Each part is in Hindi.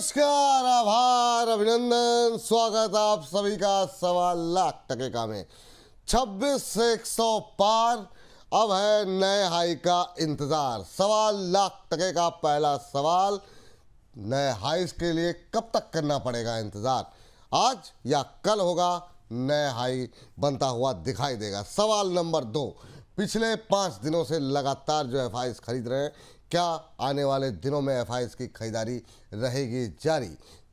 नमस्कार, आभार, अभिनंदन, स्वागत आप सभी का 1.25 लाख में 26 से 100 पार। अब है नए हाई का इंतजार। 1.25 लाख का पहला सवाल, नए हाईस के लिए कब तक करना पड़ेगा इंतजार? आज या कल होगा नए हाई बनता हुआ दिखाई देगा। सवाल नंबर 2, पिछले 5 दिनों से लगातार जो एफआईएस खरीद रहे हैं, क्या आने वाले दिनों में एफआईएस की खरीदारी रहेगी जारी?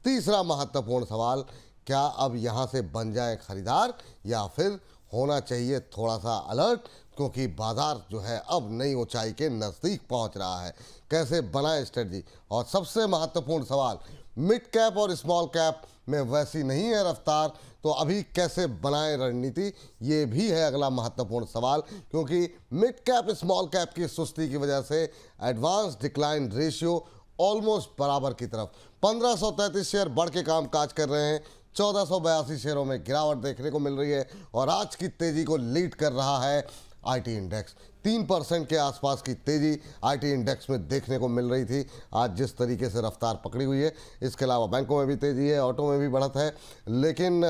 तीसरा महत्वपूर्ण सवाल, क्या अब यहां से बन जाए खरीदार या फिर होना चाहिए थोड़ा सा अलर्ट, क्योंकि बाजार जो है अब नई ऊंचाई के नज़दीक पहुंच रहा है। कैसे बनाए स्ट्रेटजी? और सबसे महत्वपूर्ण सवाल, मिड कैप और स्मॉल कैप में वैसी नहीं है रफ्तार, तो अभी कैसे बनाए रणनीति? ये भी है अगला महत्वपूर्ण सवाल, क्योंकि मिड कैप स्मॉल कैप की सुस्ती की वजह से एडवांस डिक्लाइन रेशियो ऑलमोस्ट बराबर की तरफ। 1533 शेयर बढ़ के कामकाज कर रहे हैं, 1482 शेयरों में गिरावट देखने को मिल रही है और आज की तेजी को लीड कर रहा है आईटी इंडेक्स। 3% के आसपास की तेजी आईटी इंडेक्स में देखने को मिल रही थी आज जिस तरीके से रफ्तार पकड़ी हुई है। इसके अलावा बैंकों में भी तेजी है, ऑटो में भी बढ़त है, लेकिन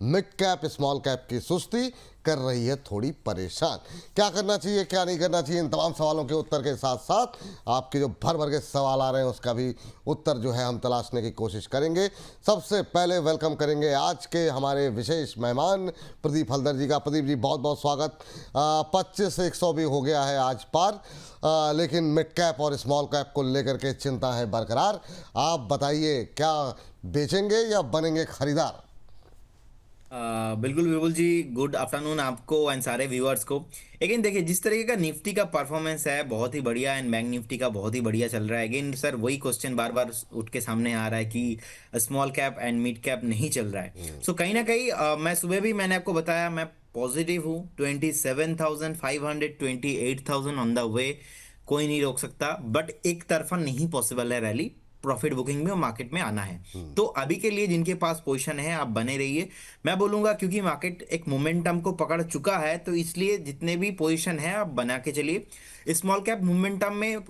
मिड कैप स्मॉल कैप की सुस्ती कर रही है थोड़ी परेशान। क्या करना चाहिए, क्या नहीं करना चाहिए, इन तमाम सवालों के उत्तर के साथ साथ आपके जो भर भर के सवाल आ रहे हैं उसका भी उत्तर जो है हम तलाशने की कोशिश करेंगे। सबसे पहले वेलकम करेंगे आज के हमारे विशेष मेहमान प्रदीप हल्दर जी का। प्रदीप जी, बहुत बहुत स्वागत। 25 से 100 भी हो गया है आज पार, लेकिन मिड कैप और स्मॉल कैप को लेकर के चिंता है बरकरार। आप बताइए, क्या बेचेंगे या बनेंगे खरीदार? बिल्कुल बिल्कुल जी। गुड आफ्टरनून आपको एंड सारे व्यूअर्स को। अगेन देखिए, जिस तरीके का निफ्टी का परफॉर्मेंस है बहुत ही बढ़िया, एंड बैंक निफ्टी का बहुत ही बढ़िया चल रहा है। अगेन सर, वही क्वेश्चन बार बार उठ के सामने आ रहा है कि small cap and mid cap नहीं चल रहा है। सो कहीं ना कहीं मैं सुबह भी मैंने आपको बताया, मैं पॉजिटिव हूँ। 27,500, 28,000 ऑन द वे, कोई नहीं रोक सकता। बट एक तरफा नहीं पॉसिबल है रैली, प्रॉफिट बुकिंग में और मार्केट में आना है। तो अभी के लिए जिनके पास पोजीशन है, आप बने रहिए, मैं बोलूंगा, क्योंकि मार्केट एक मोमेंटम को पकड़ चुका है। तो इसलिए जितने भी पोजीशन है आप बना के चलिए। स्मॉल कैप मोमेंटम में,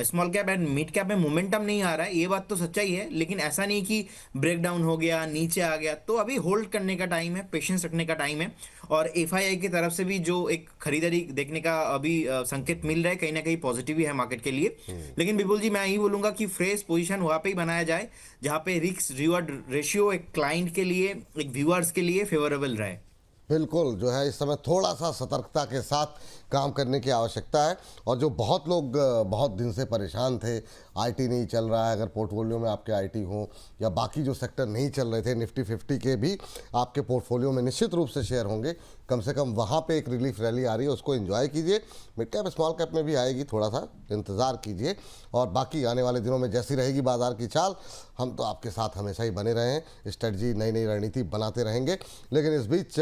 small cap and mid cap में मोमेंटम नहीं आ रहा है, ये बात तो सच्चाई है, लेकिन ऐसा नहीं कि ब्रेक डाउन हो गया, नीचे आ गया। तो अभी होल्ड करने का टाइम है, पेशेंस रखने का टाइम है। और एफआईआई की तरफ से भी जो एक खरीदारी देखने का अभी संकेत मिल रहा है, कहीं ना कहीं पॉजिटिव ही है मार्केट के लिए। लेकिन बिल्कुल जी, मैं यही बोलूंगा कि फ्रेश पोजीशन वहां पे ही बनाया जाए जहां पे रिस्क रिवॉर्ड रेशियो एक क्लाइंट के लिए, एक व्यूअर्स के लिए फेवरेबल रहे। बिल्कुल, जो है इस समय थोड़ा सा सतर्कता के साथ काम करने की आवश्यकता है। और जो बहुत लोग बहुत दिन से परेशान थे, आईटी नहीं चल रहा है, अगर पोर्टफोलियो में आपके आईटी हो या बाकी जो सेक्टर नहीं चल रहे थे, निफ्टी 50 के भी आपके पोर्टफोलियो में निश्चित रूप से शेयर होंगे। कम से कम वहाँ पे एक रिलीफ रैली आ रही है, उसको एंजॉय कीजिए। मिड कैप स्मॉल कैप में भी आएगी, थोड़ा सा इंतज़ार कीजिए। और बाकी आने वाले दिनों में जैसी रहेगी बाजार की चाल, हम तो आपके साथ हमेशा ही बने रहे हैं। स्ट्रेटजी, नई नई रणनीति बनाते रहेंगे। लेकिन इस बीच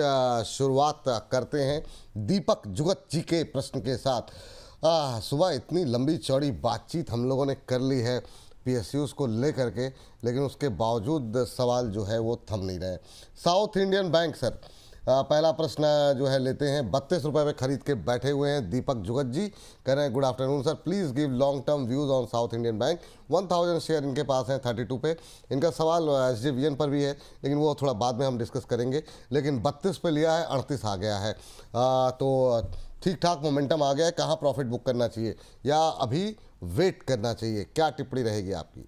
शुरुआत करते हैं दीपक जुगत जी के प्रश्न के साथ। सुबह इतनी लंबी चौड़ी बातचीत हम लोगों ने कर ली है पीएसयूज़ को लेकर के, लेकिन उसके बावजूद सवाल जो है वो थम नहीं रहे। साउथ इंडियन बैंक सर, पहला प्रश्न जो है लेते हैं। 32 रुपये में खरीद के बैठे हुए हैं दीपक जुगत जी, कह रहे हैं good afternoon sir, please give long term views on south Indian bank. 1000 share इनके पास हैं 32 पे। इनका सवाल एसजेवीएन पर भी है, लेकिन वो थोड़ा बाद में हम डिस्कस करेंगे। लेकिन 32 पे लिया है, 38 आ गया है, तो ठीक ठाक मोमेंटम आ गया है। कहाँ प्रॉफिट बुक करना चाहिए या अभी वेट करना चाहिए? क्या टिप्पणी रहेगी आपकी?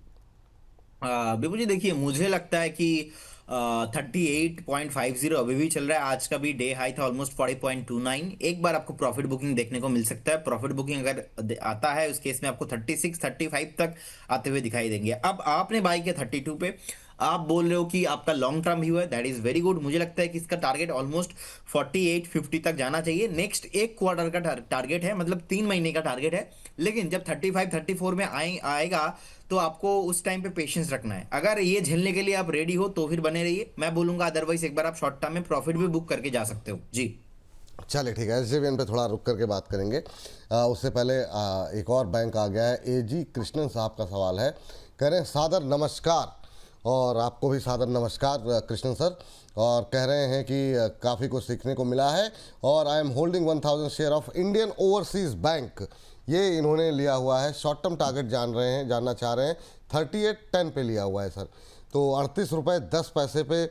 बिल्कुल जी, देखिए, मुझे लगता है कि 38.50 अभी भी चल रहा है। आज का भी डे हाई था ऑलमोस्ट 40.29। एक बार आपको प्रॉफिट बुकिंग देखने को मिल सकता है। प्रॉफिट बुकिंग अगर आता है, उस केस में आपको 36, 35 तक आते हुए दिखाई देंगे। अब आपने बाई किया 32 पे, आप बोल रहे हो कि आपका लॉन्ग टर्म व्यू है, दैट इज वेरी गुड। मुझे लगता है कि इसका टारगेट ऑलमोस्ट 48-50 तक जाना चाहिए। नेक्स्ट एक क्वार्टर का टारगेट है, मतलब 3 महीने का टारगेट है। लेकिन जब 35-34 में आएगा तो आपको उस टाइम पे पेशेंस रखना है। अगर ये झेलने के लिए आप रेडी हो तो फिर बने रहिए, मैं बोलूंगा। अदरवाइज एक बार आप शॉर्ट टर्म में प्रॉफिट भी बुक करके जा सकते हो जी। चलिए ठीक है, एसजेवीएन पे थोड़ा रुक करके बात करेंगे। उससे पहले एक और बैंक आ गया है। एजी कृष्णन साहब का सवाल है, कह रहे हैं सादर नमस्कार। और आपको भी सादर नमस्कार कृष्णन सर। और कह रहे हैं कि काफ़ी कुछ सीखने को मिला है। और I am holding 1000 share of Indian overseas bank ये इन्होंने लिया हुआ है, शॉर्ट टर्म टारगेट जानना चाह रहे हैं, 38.10 पे लिया हुआ है सर। तो 38 रुपये 10 पैसे पे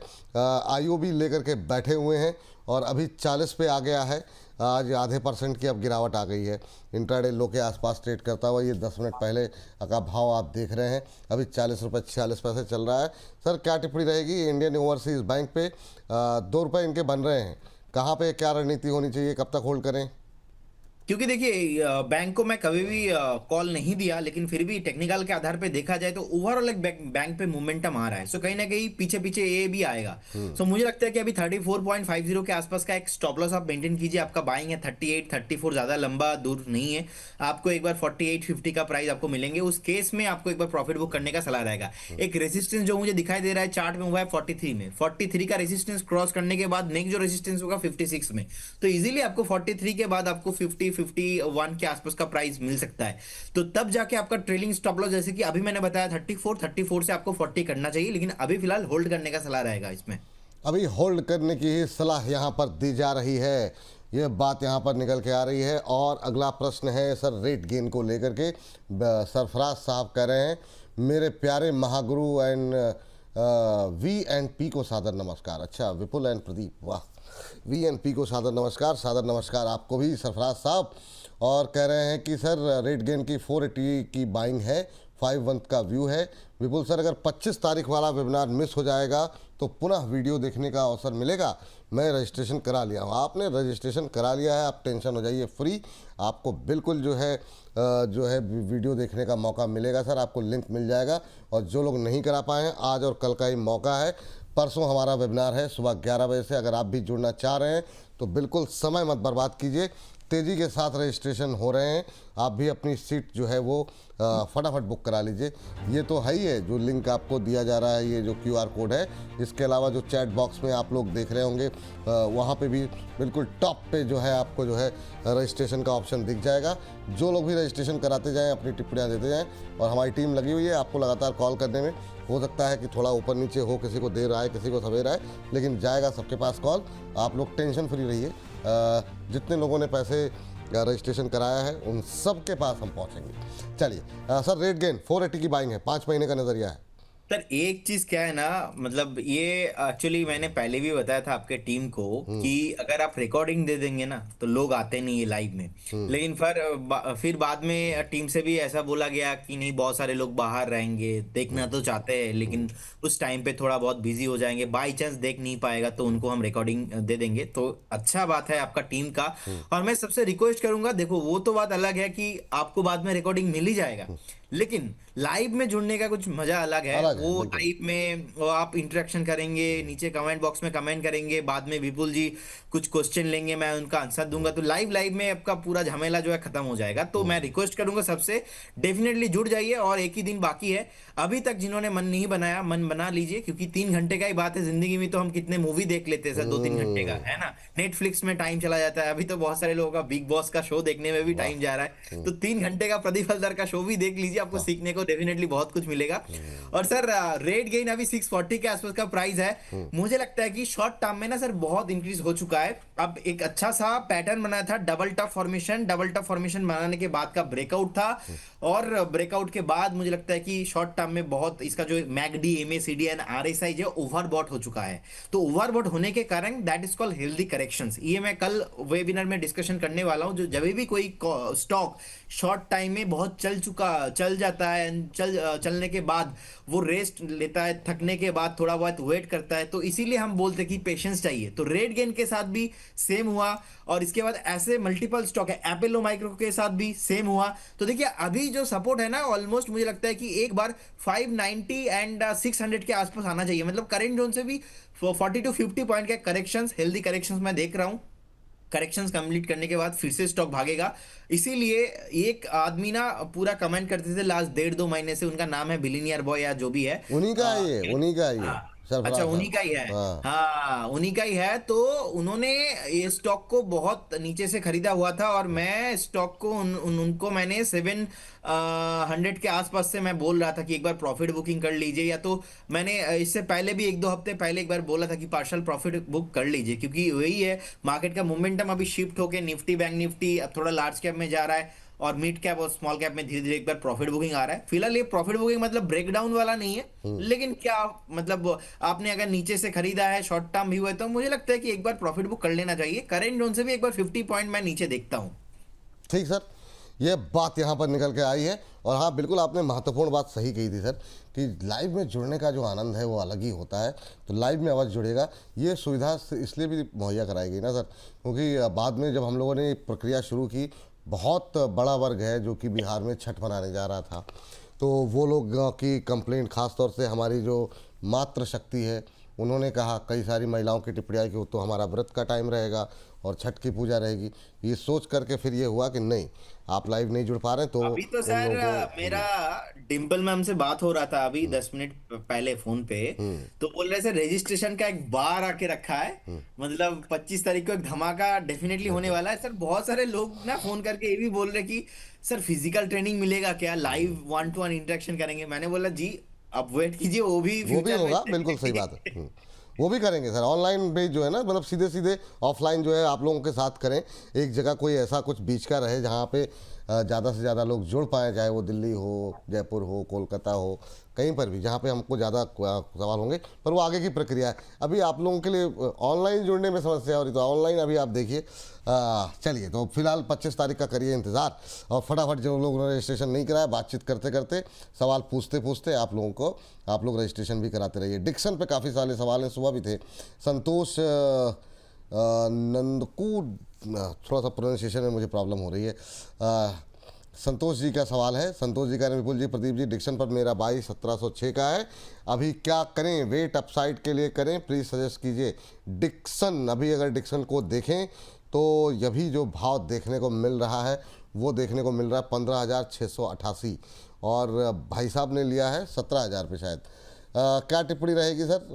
IOB लेकर के बैठे हुए हैं और अभी 40 पे आ गया है। आज आधे % की अब गिरावट आ गई है। इंट्राडे लो के आसपास ट्रेड करता हुआ ये 10 मिनट पहले का भाव आप देख रहे हैं, अभी 40 रुपये 46 पैसे चल रहा है। सर क्या टिप्पणी रहेगी इंडियन ओवरसीज बैंक पे? 2 रुपये इनके बन रहे हैं, कहाँ पे क्या रणनीति होनी चाहिए, कब तक होल्ड करें? क्योंकि देखिए बैंक को मैं कभी भी कॉल नहीं दिया, लेकिन फिर भी टेक्निकल के आधार पे देखा जाए तो ओवरऑल एक बैंक पे मोमेंटम आ रहा है। सो कहीं ना कहीं पीछे पीछे ये भी आएगा। सो मुझे लगता है कि अभी 34.50 के आसपास का एक स्टॉप लॉस आप मेंटेन कीजिए। आपका बाइंग है 38 34, ज्यादा लंबा दूर नहीं है। आपको एक बार 48.50 का प्राइस आपको मिलेंगे, उस केस में आपको एक बार प्रॉफिट बुक करने का सलाह रहेगा। एक रेजिस्टेंस जो मुझे दिखाई दे रहा है चार्ट में, हुआ है 43 में। 43 का रेजिस्टेंस क्रॉस करने के बाद नेक्स्ट जो रेजिस्टेंस होगा 56 में। तो इजीली आपको 43 के बाद आपको 51 के आसपास का प्राइस मिल सकता है। तो तब जाके आपका ट्रेलिंग स्टॉप लॉस, जैसे कि अभी मैंने बताया 34 से आपको 40 करना चाहिए, लेकिन अभी फिलहाल होल्ड करने का सलाह रहेगा इसमें। अभी होल्ड करने की ही सलाह यहाँ पर दी जा रही है, ये बात यहाँ पर निकल के आ रही है। और अगला प्रश्न है सर रेट गेन को लेकर के। सरफराज साहब कह रहे हैं, मेरे प्यारे महागुरु एंड VNP को सादर नमस्कार। अच्छा, विपुल एंड प्रदीप, वाह। VNP को सादर नमस्कार आपको भी सरफराज साहब। और कह रहे हैं कि सर रेट गेन की 480 की बाइंग है, 5 मंथ का व्यू है। विपुल सर, अगर 25 तारीख वाला वेबिनार मिस हो जाएगा तो पुनः वीडियो देखने का अवसर मिलेगा। मैं रजिस्ट्रेशन करा लिया हूँ। आपने रजिस्ट्रेशन करा लिया है, आप टेंशन हो जाइए फ्री। आपको बिल्कुल जो है वीडियो देखने का मौका मिलेगा सर, आपको लिंक मिल जाएगा। और जो लोग नहीं करा पाए हैं, आज और कल का ही मौका है। परसों हमारा वेबिनार है सुबह 11 बजे से। अगर आप भी जुड़ना चाह रहे हैं तो बिल्कुल समय मत बर्बाद कीजिए, तेज़ी के साथ रजिस्ट्रेशन हो रहे हैं। आप भी अपनी सीट जो है वो फटाफट बुक करा लीजिए। ये तो है ही है, जो लिंक आपको दिया जा रहा है, ये जो QR कोड है। इसके अलावा जो चैट बॉक्स में आप लोग देख रहे होंगे, वहाँ पे भी बिल्कुल टॉप पे जो है आपको जो है रजिस्ट्रेशन का ऑप्शन दिख जाएगा। जो लोग भी रजिस्ट्रेशन कराते जाएँ, अपनी टिप्पणियाँ देते जाएँ, और हमारी टीम लगी हुई है आपको लगातार कॉल करने में। हो सकता है कि थोड़ा ऊपर नीचे हो, किसी को देर आए, किसी को सवेर आए, लेकिन जाएगा सबके पास कॉल। आप लोग टेंशन फ्री रहिए। जितने लोगों ने पैसे रजिस्ट्रेशन कराया है उन सब के पास हम पहुंचेंगे। चलिए सर, रेट गेन 480 की बाइंग है, 5 महीने का नजरिया है। सर एक चीज क्या है ना, मतलब ये एक्चुअली मैंने पहले भी बताया था आपके टीम को कि अगर आप रिकॉर्डिंग दे देंगे ना तो लोग आते नहीं है लाइव में। लेकिन फिर बाद में टीम से भी ऐसा बोला गया कि नहीं, बहुत सारे लोग बाहर रहेंगे, देखना तो चाहते हैं लेकिन उस टाइम पे थोड़ा बहुत बिजी हो जाएंगे, बाई चांस देख नहीं पाएगा तो उनको हम रिकॉर्डिंग दे देंगे। तो अच्छा बात है आपका टीम का। और मैं सबसे रिक्वेस्ट करूंगा, देखो वो तो बात अलग है कि आपको बाद में रिकॉर्डिंग मिल ही जाएगा, लेकिन लाइव में जुड़ने का कुछ मजा अलग है। वो लाइव में वो आप इंटरेक्शन करेंगे, नीचे कमेंट बॉक्स में कमेंट करेंगे, बाद में विपुल जी कुछ क्वेश्चन लेंगे, मैं उनका आंसर दूंगा, तो लाइव में आपका पूरा झमेला जो है खत्म हो जाएगा। तो मैं रिक्वेस्ट करूंगा सबसे, डेफिनेटली जुड़ जाइए। और एक ही दिन बाकी है, अभी तक जिन्होंने मन नहीं बनाया, मन बना लीजिए, क्योंकि 3 घंटे का ही बात है। जिंदगी में तो हम कितने मूवी देख लेते हैं सर, 2-3 घंटे का है ना, नेटफ्लिक्स में टाइम चला जाता है। अभी तो बहुत सारे लोगों का बिग बॉस का शो देखने में भी टाइम जा रहा है। तो 3 घंटे का प्रदीप हलदर का शो भी देख लीजिए, आपको सीखने को डेफिनेटली बहुत कुछ मिलेगा। और सर रेट गेन अभी 640 के आसपास का प्राइस है। मुझे लगता है कि शॉर्ट टर्म में ना सर बहुत इंक्रीज हो चुका है। अब एक अच्छा सा पैटर्न बनाया था, डबल टॉप फॉर्मेशन बनाने के बाद का ब्रेकआउट था। और ब्रेकआउट के बाद मुझे लगता है कि शॉर्ट टर्म में बहुत इसका जो मैकडी, MACD एंड RSI जो ओवरबॉट हो चुका है। तो ओवरबॉट होने के कारण that is called healthy corrections. ये मैं कल वेबिनार में डिस्कशन करने वाला हूं। जो जब भी कोई स्टॉक शॉर्ट टाइम में बहुत चल जाता है, चलने के बाद वो रेस्ट लेता है, थकने के बाद थोड़ा बहुत वेट करता है, तो इसीलिए हम बोलते हैं कि पेशेंस चाहिए। तो रेट गेन के साथ भी सेम हुआ, और इसके बाद ऐसे मल्टीपल स्टॉक है, एपेलो माइक्रो के साथ भी सेम हुआ। तो देखिए अभी जो सपोर्ट है ना, ऑलमोस्ट मुझे लगता है कि एक बार 590 एंड 600 के आसपास आना चाहिए। मतलब करेंट जोन से भी 40 to 50 पॉइंट के करेक्शंस, हेल्दी करेक्शंस मैं देख रहा हूं। करेक्शंस कंप्लीट करने के बाद फिर से स्टॉक भागेगा। इसीलिए एक आदमी ना पूरा कमेंट करते थे लास्ट 1.5-2 महीने से, उनका नाम है बिलियनियर बॉय या जो भी है, उन्हीं का है ये, उन्हीं का है ये। अच्छा उन्हीं का ही है। हाँ उन्हीं का ही है। तो उन्होंने ये स्टॉक को बहुत नीचे से खरीदा हुआ था, और मैं स्टॉक को उनको मैंने 700 के आसपास से मैं बोल रहा था कि एक बार प्रॉफिट बुकिंग कर लीजिए, या तो मैंने इससे पहले भी 1-2 हफ्ते पहले एक बार बोला था कि पार्शियल प्रॉफिट बुक कर लीजिए, क्योंकि वही है मार्केट का मोमेंटम अभी शिफ्ट होके निफ्टी, बैंक निफ्टी अब थोड़ा लार्ज कैप में जा रहा है। और मिड कैप और स्मॉल कैप में धीरे धीरे एक बार प्रॉफिट बुकिंग आ रहा है। फिलहाल ये प्रॉफिट बुकिंग मतलब ब्रेकडाउन वाला नहीं है, लेकिन क्या मतलब आपने अगर नीचे से खरीदा है, शॉर्ट टर्म व्यू है, तो मुझे लगता है कि एक बार प्रॉफिट बुक कर लेना चाहिए। करेंट जोन से भी एक बार 50 पॉइंट मैं नीचे देखता हूँ। ठीक सर, ये बात यहाँ पर निकल के आई है। और हाँ, बिल्कुल आपने महत्वपूर्ण बात सही कही थी सर, कि लाइव में जुड़ने का जो आनंद है वो अलग ही होता है। तो लाइव में अवश्य जुड़ेगा। ये सुविधा इसलिए भी मुहैया कराई गई ना सर, क्योंकि बाद में जब हम लोगों ने प्रक्रिया शुरू की, बहुत बड़ा वर्ग है जो कि बिहार में छठ मनाने जा रहा था, तो वो लोग की कंप्लेंट, खास तौर से हमारी जो मातृ शक्ति है, उन्होंने कहा, कई सारी महिलाओं की टिप्पणियाँ कि वो तो हमारा व्रत का टाइम रहेगा और छठ की पूजा रहेगी। ये सोच करके फिर ये हुआ कि नहीं, आप लाइव नहीं जुड़ पा रहे तो अभी तो उन सर लोगों को। मेरा डिम्पल मैम से बात हो रहा था अभी 10 मिनट पहले फोन पे। तो बोल रहे थे रजिस्ट्रेशन का एक बार आके रखा है, मतलब 25 तारीख को एक धमाका डेफिनेटली होने वाला है। सर बहुत सारे लोग ना फोन करके ये भी बोल रहे कि सर फिजिकल ट्रेनिंग मिलेगा क्या, लाइव 1-to-1 इंटरेक्शन करेंगे। मैंने बोला जी अब वेट कीजिए, वो भी वो भी फ्यूचर में होगा, बिल्कुल सही बात है। वो भी करेंगे सर। ऑनलाइन बेस जो है ना, मतलब सीधे सीधे ऑफलाइन जो है आप लोगों के साथ करें। एक जगह कोई ऐसा कुछ बीच का रहे जहाँ पे ज़्यादा से ज़्यादा लोग जुड़ पाएँ, चाहे वो दिल्ली हो, जयपुर हो, कोलकाता हो, कहीं पर भी जहाँ पे हमको ज़्यादा सवाल होंगे। पर वो आगे की प्रक्रिया है। अभी आप लोगों के लिए ऑनलाइन जुड़ने में समस्या हो रही, तो ऑनलाइन अभी आप देखिए। चलिए, तो फिलहाल 25 तारीख का करिए इंतज़ार, और फटाफट जो लोग रजिस्ट्रेशन नहीं कराया, बातचीत करते करते, सवाल पूछते पूछते आप लोगों को, आप लोग रजिस्ट्रेशन भी कराते रहिए। डिक्सन पे काफ़ी सारे सवाल हैं, सुबह भी थे। संतोष नंदकू, थोड़ा सा प्रोनाउंसिएशन में मुझे प्रॉब्लम हो रही है। संतोष जी का सवाल है। संतोष जी का, विपुल जी, प्रदीप जी, डिक्सन पर मेरा 22,1706 का है, अभी क्या करें? वेट अपसाइड के लिए करें? प्लीज़ सजेस्ट कीजिए। डिक्सन, अभी अगर डिक्सन को देखें तो यही जो भाव देखने को मिल रहा है वो देखने को मिल रहा है 15,688, और भाई साहब ने लिया है 17,000 पे शायद। क्या टिप्पणी रहेगी सर?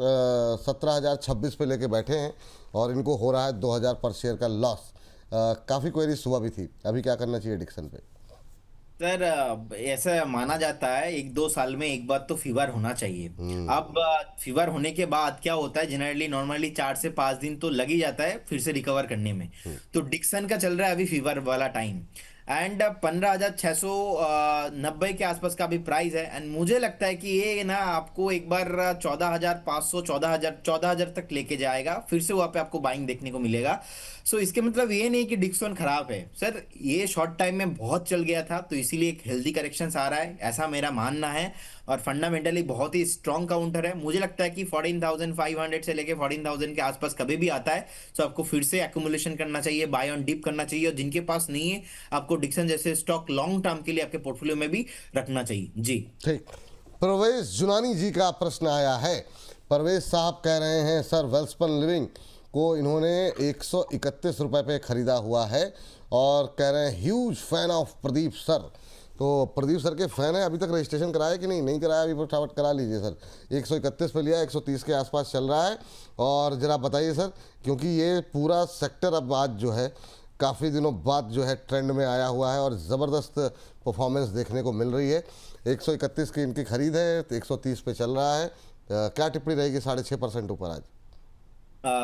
17,026 पे लेके बैठे हैं और इनको हो रहा है 2,000 पर शेयर का लॉस। काफ़ी क्वेरी सुबह भी थी। अभी क्या करना चाहिए डिक्सन पे? सर ऐसा माना जाता है 1-2 साल में एक बार तो फीवर होना चाहिए। अब फीवर होने के बाद क्या होता है, जनरली नॉर्मली 4 से 5 दिन तो लग ही जाता है फिर से रिकवर करने में। तो डिक्सन का चल रहा है अभी फीवर वाला टाइम, एंड 15,690 के आसपास का भी प्राइस है। एंड मुझे लगता है कि ये ना आपको एक बार 14,500, 14,000 तक लेके जाएगा, फिर से वहां पे आपको बाइंग देखने को मिलेगा। सो इसके मतलब ये नहीं कि डिक्सन खराब है सर, ये शॉर्ट टाइम में बहुत चल गया था, तो इसीलिए एक हेल्दी करेक्शन आ रहा है, ऐसा मेरा मानना है। और फंडामेंटली बहुत ही स्ट्रॉन्ग काउंटर है। मुझे लगता है कि 14,500 से लेके 14,000 के आसपास कभी भी आता है तो आपको फिर से एक्यूमुलेशन करना चाहिए, बाय ऑन डिप करना चाहिए। और जिनके पास नहीं है, आपको डिक्सन जैसे स्टॉक लॉन्ग टर्म के लिए आपके पोर्टफोलियो में भी रखना चाहिए जी। ठीक। परवेज जुनानी जी का प्रश्न आया है। परवेज साहब कह रहे हैं, सर वेल्सपन लिविंग को इन्होंने 131 रुपये पे ख़रीदा हुआ है, और कह रहे हैं huge fan of Pradeep sir. तो प्रदीप सर के फ़ैन है। अभी तक रजिस्ट्रेशन कराया कि नहीं? नहीं कराया, अभी फटाफट करा लीजिए सर। 131 पे लिया, 130 के आसपास चल रहा है। और ज़रा बताइए सर, क्योंकि ये पूरा सेक्टर अब आज जो है काफ़ी दिनों बाद जो है ट्रेंड में आया हुआ है और ज़बरदस्त परफॉर्मेंस देखने को मिल रही है। 131 की इनकी खरीद है, तो 130 पे चल रहा है। क्या टिप्पणी रहेगी? 6.5% ऊपर आज।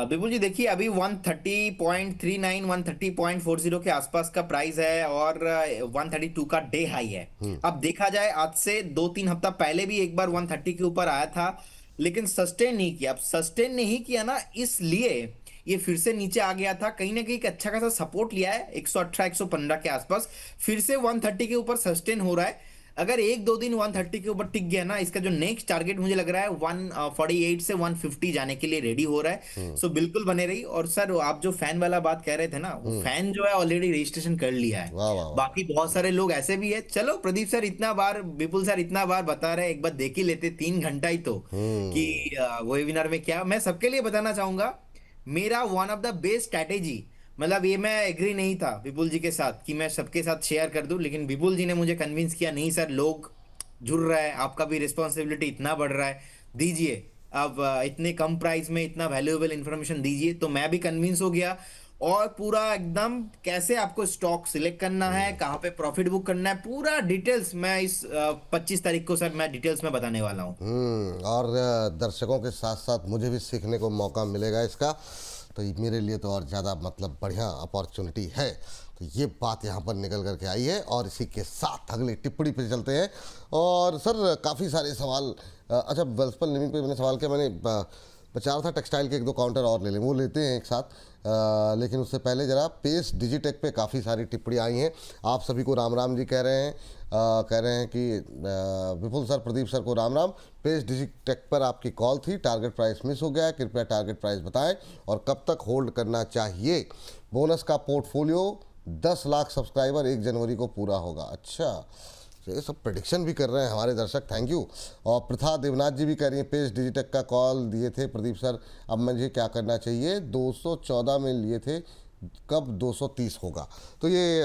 बिल्कुल जी, देखिए अभी 130.39, 130.40 के आसपास का प्राइस है, और 132 का डे हाई है। अब देखा जाए, आज से 2-3 हफ्ता पहले भी एक बार 130 के ऊपर आया था, लेकिन सस्टेन नहीं किया। अब सस्टेन नहीं किया ना, इसलिए ये फिर से नीचे आ गया था। कहीं ना कहीं एक अच्छा खासा सपोर्ट लिया है 118, 115 के आसपास, फिर से 130 के ऊपर सस्टेन हो रहा है। अगर 1-2 दिन 130 के ऊपर टिक गया ना, इसका जो नेक्स्ट टारगेट मुझे लग रहा है 148 से 150 जाने के लिए रेडी हो रहा है। सो बिल्कुल बने रही। और सर आप जो फैन वाला बात कह रहे थे ना, वो फैन जो है ऑलरेडी रजिस्ट्रेशन कर लिया है। वाह वाह वाह। बाकी बहुत सारे लोग ऐसे भी है। चलो प्रदीप सर इतना बार, विपुल सर इतना बार बता रहे, एक बार देख ही लेते 3 घंटा ही तो, कि वेबिनार में क्या। मैं सबके लिए बताना चाहूंगा, मेरा one of the best strategy, मतलब ये मैं एग्री नहीं था विपुल जी के साथ कि मैं सबके साथ शेयर कर दूं, लेकिन विपुल जी ने मुझे कन्विंस किया, नहीं सर लोग जुड़ रहा है, आपका भी रिस्पॉन्सिबिलिटी इतना बढ़ रहा है, दीजिए। अब इतने कम प्राइस में इतना वैल्यूएबल इंफॉर्मेशन दीजिए, तो मैं भी कन्विंस हो गया। और पूरा एकदम कैसे आपको स्टॉक सिलेक्ट करना है, कहाँ पे प्रॉफिट बुक करना है, पूरा डिटेल्स मैं इस 25 तारीख को सर मैं डिटेल्स में बताने वाला हूँ। और दर्शकों के साथ साथ मुझे भी सीखने को मौका मिलेगा इसका। तो ये मेरे लिए तो और ज़्यादा मतलब बढ़िया अपॉर्चुनिटी है। तो ये बात यहाँ पर निकल करके आई है और इसी के साथ अगली टिप्पणी पे चलते हैं। और सर काफ़ी सारे सवाल अच्छा वेल्सपन लिविंग पे मैंने सवाल किया, मैंने बचा रहा था टेक्सटाइल के एक दो काउंटर और ले लें, वो लेते हैं एक साथ। लेकिन उससे पहले ज़रा पेस डिजिटेक पे काफ़ी सारी टिप्पणी आई हैं। आप सभी को राम राम जी कह रहे हैं। कह रहे हैं कि विपुल सर, प्रदीप सर को राम राम। पेस डिजिटेक पर आपकी कॉल थी, टारगेट प्राइस मिस हो गया है, कृपया टारगेट प्राइस बताएं और कब तक होल्ड करना चाहिए। बोनस का पोर्टफोलियो 10 लाख सब्सक्राइबर 1 जनवरी को पूरा होगा। अच्छा, तो ये सब प्रेडिक्शन भी कर रहे हैं हमारे दर्शक, थैंक यू। और प्रथा देवनाथ जी भी कह रही हैं पेस डिजिटेक का कॉल दिए थे प्रदीप सर, अब मुझे क्या करना चाहिए, 214 में लिए थे, कब 230 होगा। तो ये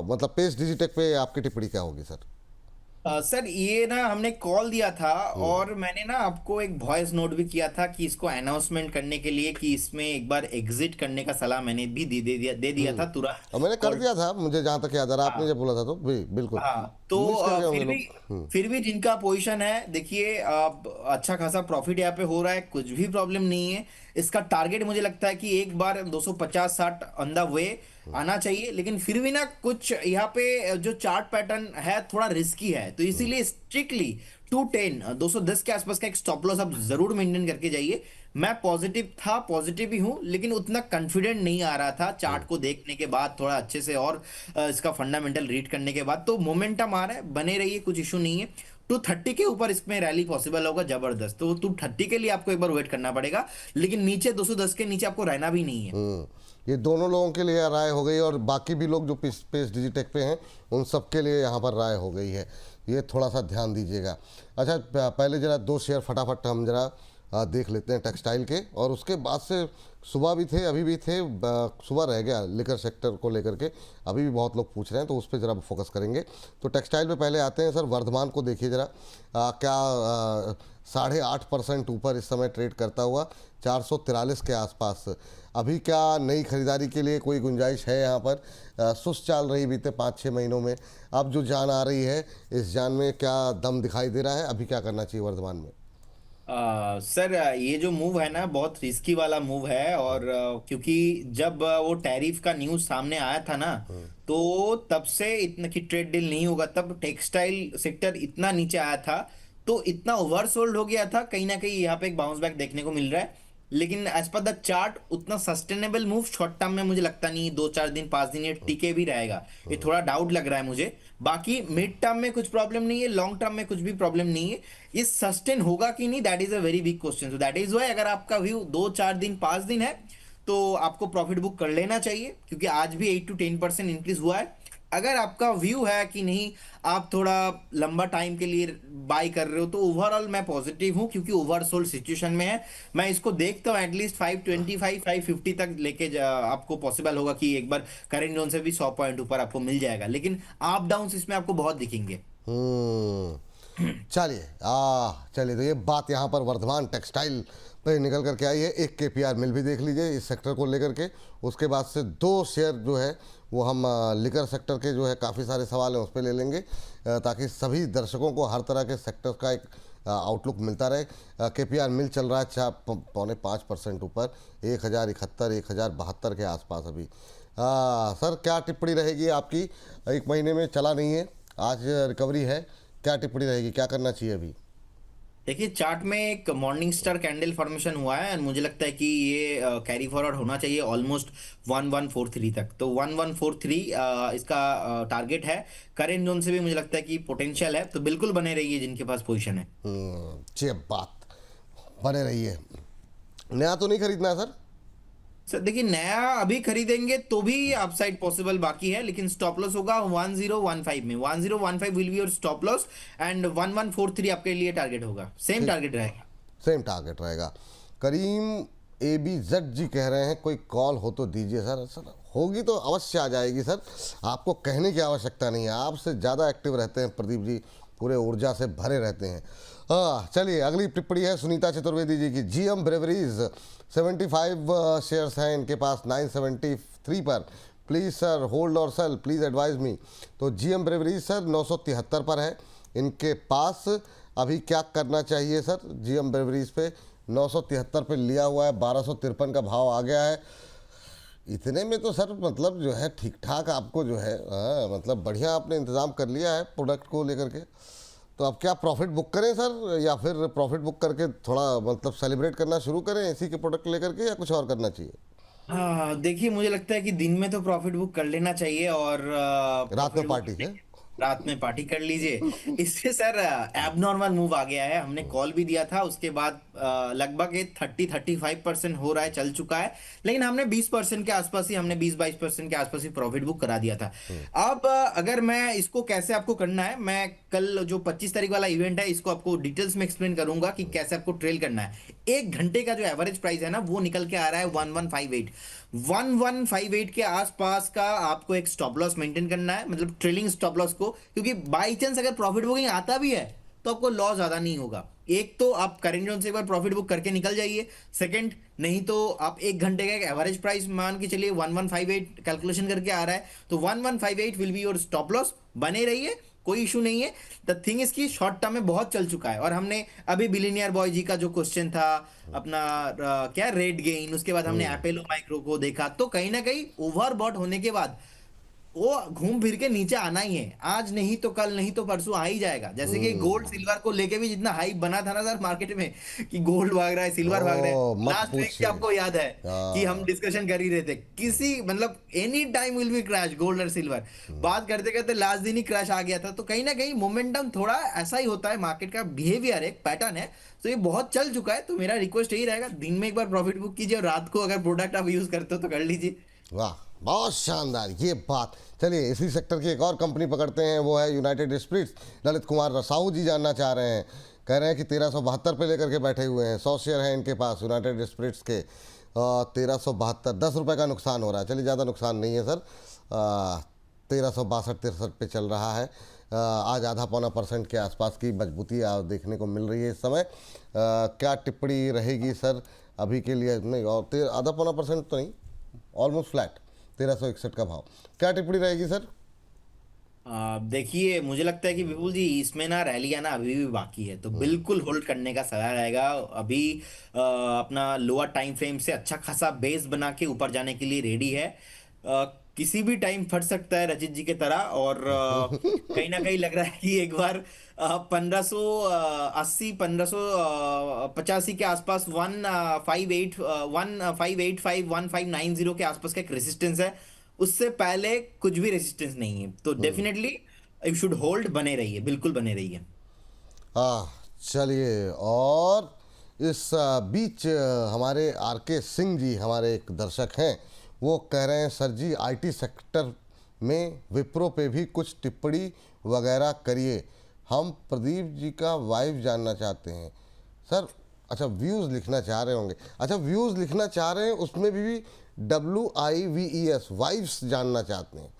मतलब पेस डिजिटेक पे आपकी टिप्पणी क्या होगी सर? सर ये ना हमने कॉल दिया था और मैंने ना आपको एक वॉइस नोट भी किया था कि इसको अनाउंसमेंट करने के लिए कि इसमें एक बार एग्जिट करने का सलाह मैंने भी दे दिया था और मैंने तुरंत। कर और दिया था, मुझे जहाँ तक याद आ रहा, आपने हाँ जब बोला था तो भी बिल्कुल हाँ, तो मिस कर गए होंगे फिर भी लोग। फिर भी जिनका पोजीशन है, देखिए अब अच्छा खासा प्रॉफिट यहाँ पे हो रहा है, कुछ भी प्रॉब्लम नहीं है। इसका टारगेट मुझे लगता है कि एक बार 250-60 ऑन द वे आना चाहिए, लेकिन फिर भी ना कुछ यहाँ पे जो चार्ट पैटर्न है थोड़ा रिस्की है, तो इसीलिए स्ट्रिक्टली 210 210 के आसपास का एक स्टॉप लॉस आप जरूर मेंटेन करके जाइए। मैं पॉजिटिव था, पॉजिटिव ही हूं, लेकिन उतना कॉन्फिडेंट नहीं आ रहा था चार्ट को देखने के बाद, थोड़ा अच्छे से और इसका फंडामेंटल रीड करने के बाद। तो मोमेंटम आ रहा है, बने रहिए, कुछ इशू नहीं है। 230 के ऊपर इसमें रैली पॉसिबल होगा जबरदस्त, तो 230 के लिए आपको एक बार वेट करना पड़ेगा, लेकिन नीचे 210 के नीचे आपको रहना भी नहीं है। ये दोनों लोगों के लिए राय हो गई और बाकी भी लोग जो पेस डिजिटेक पे हैं उन सब के लिए यहाँ पर राय हो गई है, ये थोड़ा सा ध्यान दीजिएगा। अच्छा पहले ज़रा 2 शेयर फटाफट हम ज़रा देख लेते हैं टेक्सटाइल के, और उसके बाद से सुबह भी थे, अभी भी थे, सुबह रह गया लिकर सेक्टर को लेकर के, अभी भी बहुत लोग पूछ रहे हैं, तो उस पर ज़रा फोकस करेंगे। तो टेक्सटाइल पे पहले आते हैं सर, वर्धमान को देखिए ज़रा, क्या 8.5% ऊपर इस समय ट्रेड करता हुआ 443 के आसपास। अभी क्या नई खरीदारी के लिए कोई गुंजाइश है यहाँ पर? सुस्त चल रही बीते 5-6 महीनों में, अब जो जान आ रही है, इस जान में क्या दम दिखाई दे रहा है? अभी क्या करना चाहिए वर्धमान में? सर ये जो मूव है ना बहुत रिस्की वाला मूव है, और क्योंकि जब वो टैरिफ का न्यूज़ सामने आया था ना, तो तब से इतना कि ट्रेड डील नहीं होगा, तब टेक्सटाइल सेक्टर इतना नीचे आया था, तो इतना ओवरसोल्ड हो गया था, कहीं ना कहीं यहाँ पे एक बाउंस बैक देखने को मिल रहा है। लेकिन एज पर द चार्ट उतना सस्टेनेबल मूव शॉर्ट टर्म में मुझे लगता नहीं, 2-4 दिन 5 दिन ये टिके भी रहेगा, ये थोड़ा डाउट लग रहा है मुझे। बाकी मिड टर्म में कुछ प्रॉब्लम नहीं है, लॉन्ग टर्म में कुछ भी प्रॉब्लम नहीं है। ये सस्टेन होगा कि नहीं, that is a very big question. So that is why अगर आपका व्यू 2-4 दिन 5 दिन है तो आपको प्रॉफिट बुक कर लेना चाहिए, क्योंकि आज भी 8 to 10% इंक्रीज हुआ है। अगर आपका व्यू है कि नहीं, आप थोड़ा लंबा टाइम के लिए बाय कर रहे हो, तो ओवरऑल मैं पॉजिटिव हूं, क्योंकि ओवरसोल्ड सिचुएशन में है। मैं इसको देखता हूं एटलीस्ट 525 550 तक लेके आपको पॉसिबल होगा कि एक बार करेंट जोन से भी 100 पॉइंट ऊपर आपको मिल जाएगा, लेकिन अप डाउन इसमें आपको बहुत दिखेंगे। हम्म, चलिए तो ये बात यहाँ पर वर्धमान टेक्सटाइल पे निकल करके आई है। एक केपीआर मिल भी देख लीजिए इस सेक्टर को लेकर के। उसके बाद से 2 शेयर जो है वो हम लिकर सेक्टर के जो है काफ़ी सारे सवाल हैं उस पर ले लेंगे, ताकि सभी दर्शकों को हर तरह के सेक्टर का एक आउटलुक मिलता रहे। केपीआर मिल चल रहा है 4.5% ऊपर, 1071 1072 के आसपास अभी। सर क्या टिप्पणी रहेगी आपकी? 1 महीने में चला नहीं है, आज रिकवरी है, क्या टिप्पणी रहेगी, क्या करना चाहिए अभी? देखिए चार्ट में एक मॉर्निंग स्टार कैंडल फॉर्मेशन हुआ है, और मुझे लगता है कि ये कैरी फॉरवर्ड होना चाहिए ऑलमोस्ट 1143 तक। तो 1143 इसका टारगेट है। करेंट जोन से भी मुझे लगता है कि पोटेंशियल है, तो बिल्कुल बने रहिए जिनके पास पोजीशन है। अच्छी बात, बने रहिए। नया तो नहीं खरीदना है सर? सर देखिए नया अभी खरीदेंगे तो भी अपसाइड पॉसिबल बाकी है, लेकिन स्टॉप लॉस होगा 1015 में। 1015 will be your stop loss, and 1143 आपके लिए टारगेट होगा, सेम टारगेट रहेगा। सेम टारगेट रहेगा। करीम ABZ जी कह रहे हैं कोई कॉल हो तो दीजिए सर। सर होगी तो अवश्य आ जाएगी सर, आपको कहने की आवश्यकता नहीं है, आपसे ज़्यादा एक्टिव रहते हैं प्रदीप जी, पूरे ऊर्जा से भरे रहते हैं। चलिए अगली टिप्पणी है सुनीता चतुर्वेदी जी की। GM ब्रेवरीज 75 शेयर्स हैं इनके पास 973 पर। प्लीज़ सर होल्ड और सेल, प्लीज़ एडवाइज मी। तो GM ब्रेवरीज सर 973 पर है इनके पास। अभी क्या करना चाहिए सर? GM ब्रेवरीज पे 973 पे लिया हुआ है, 1253 का भाव आ गया है। इतने में तो सर मतलब जो है ठीक ठाक आपको जो है मतलब बढ़िया आपने इंतज़ाम कर लिया है प्रोडक्ट को लेकर के। तो अब क्या प्रॉफिट बुक करें सर, या फिर प्रॉफिट बुक करके थोड़ा मतलब सेलिब्रेट करना शुरू करें इसी के प्रोडक्ट लेकर के, या कुछ और करना चाहिए? हाँ देखिए, मुझे लगता है कि दिन में तो प्रॉफिट बुक कर लेना चाहिए, और रात में प्रॉफिट बुक पार्टी है। रात में पार्टी कर लीजिए। इससे सर एबनॉर्मल मूव आ गया है, हमने कॉल भी दिया था उसके बाद लगभग ये 30-35% हो रहा है, चल चुका है। लेकिन हमने 20% के आसपास ही, हमने 20-22% के आसपास ही प्रॉफिट बुक करा दिया था। अब अगर मैं इसको कैसे आपको करना है, मैं कल जो 25 तारीख वाला इवेंट है इसको आपको डिटेल्स में एक्सप्लेन करूंगा कि कैसे आपको ट्रेल करना है। 1 घंटे का जो एवरेज प्राइस है ना, वो निकल के आ रहा है 1158। 1158 के आसपास का आपको एक स्टॉप लॉस मेंटेन करना है, मतलब ट्रेलिंग स्टॉप लॉस को, क्योंकि बाई चांस अगर प्रॉफिट बुकिंग आता भी है तो आपको लॉस ज्यादा नहीं होगा। एक तो आप करेंट जोन से एक बार प्रॉफिट बुक करके निकल जाइए, सेकंड नहीं तो आप 1 घंटे का एक एवरेज प्राइस मान के चलिए 1158 कैलकुलेशन करके आ रहा है, तो 1158 will be your stop loss, बने रहिए, कोई इशू नहीं है। द थिंग इज की शॉर्ट टर्म में बहुत चल चुका है, और हमने अभी बिलियनियर बॉय जी का जो क्वेश्चन था अपना, क्या रेट गेन, उसके बाद हमने एपेलो माइक्रो को देखा, तो कहीं ना कहीं ओवरबॉट होने के बाद वो घूम फिर के नीचे आना ही है, आज नहीं तो कल, नहीं तो परसों आ ही जाएगा। जैसे कि गोल्ड सिल्वर को लेके भी जितना हाइप बना था ना सर मार्केट में, कि गोल्ड भाग रहा है, सिल्वर भाग रहा है, ओ मत लास्ट वीक के पूछिए। आपको याद है कि हम हाँ। डिस्कशन कर ही रहे थे, किसी मतलब any time will be crash gold और सिल्वर, बात करते करते लास्ट दिन ही क्रैश आ गया था। तो कहीं ना कहीं मोमेंटम थोड़ा ऐसा ही होता है, मार्केट का बिहेवियर एक पैटर्न है। तो ये बहुत चल चुका है, तो मेरा रिक्वेस्ट यही रहेगा, दिन में एक बार प्रॉफिट बुक कीजिए, और रात को अगर प्रोडक्ट आप यूज करते हो तो कर लीजिए। वाह, बहुत शानदार ये बात। चलिए इसी सेक्टर की एक और कंपनी पकड़ते हैं, वो है यूनाइटेड स्पिरिट्स। ललित कुमार रसाऊ जी जानना चाह रहे हैं, कह रहे हैं कि 1372 पे लेकर के बैठे हुए हैं, 100 शेयर हैं इनके पास यूनाइटेड स्पिरिट्स के। 1372, 10 रुपये का नुकसान हो रहा है। चलिए ज़्यादा नुकसान नहीं है सर, 1362-63 पे चल रहा है। आज आधा पौना % के आसपास की मजबूती देखने को मिल रही है इस समय। क्या टिप्पणी रहेगी सर अभी के लिए? नहीं, और आधा पौना % तो नहीं, ऑलमोस्ट फ्लैट 1361 का भाव। क्या टिप्पणी रहेगी सर? देखिए, मुझे लगता है कि विपुल जी इसमें ना रैलियां ना अभी भी बाकी है, तो बिल्कुल होल्ड करने का सलाह रहेगा अभी। अपना लोअर टाइम फ्रेम से अच्छा खासा बेस बना के ऊपर जाने के लिए रेडी है। किसी भी टाइम फट सकता है रचित जी की तरह, और कहीं ना कहीं लग रहा है कि एक बार 1580, 1585 के आसपास, 1585, 1590 के आसपास का एक रेसिस्टेंस है। उससे पहले कुछ भी रेसिस्टेंस नहीं है, तो डेफिनेटली यू शुड होल्ड, बने रहिए, बिल्कुल बने रहिए। हाँ, चलिए। और इस बीच हमारे आर के सिंह जी, हमारे एक दर्शक हैं, वो कह रहे हैं सर जी आईटी सेक्टर में विप्रो पे भी कुछ टिप्पणी वगैरह करिए, हम प्रदीप जी का वाइफ जानना चाहते हैं सर। अच्छा, व्यूज़ लिखना चाह रहे होंगे। अच्छा, व्यूज़ लिखना चाह रहे हैं, उसमें भी WIVES, वाइफ्स जानना चाहते हैं।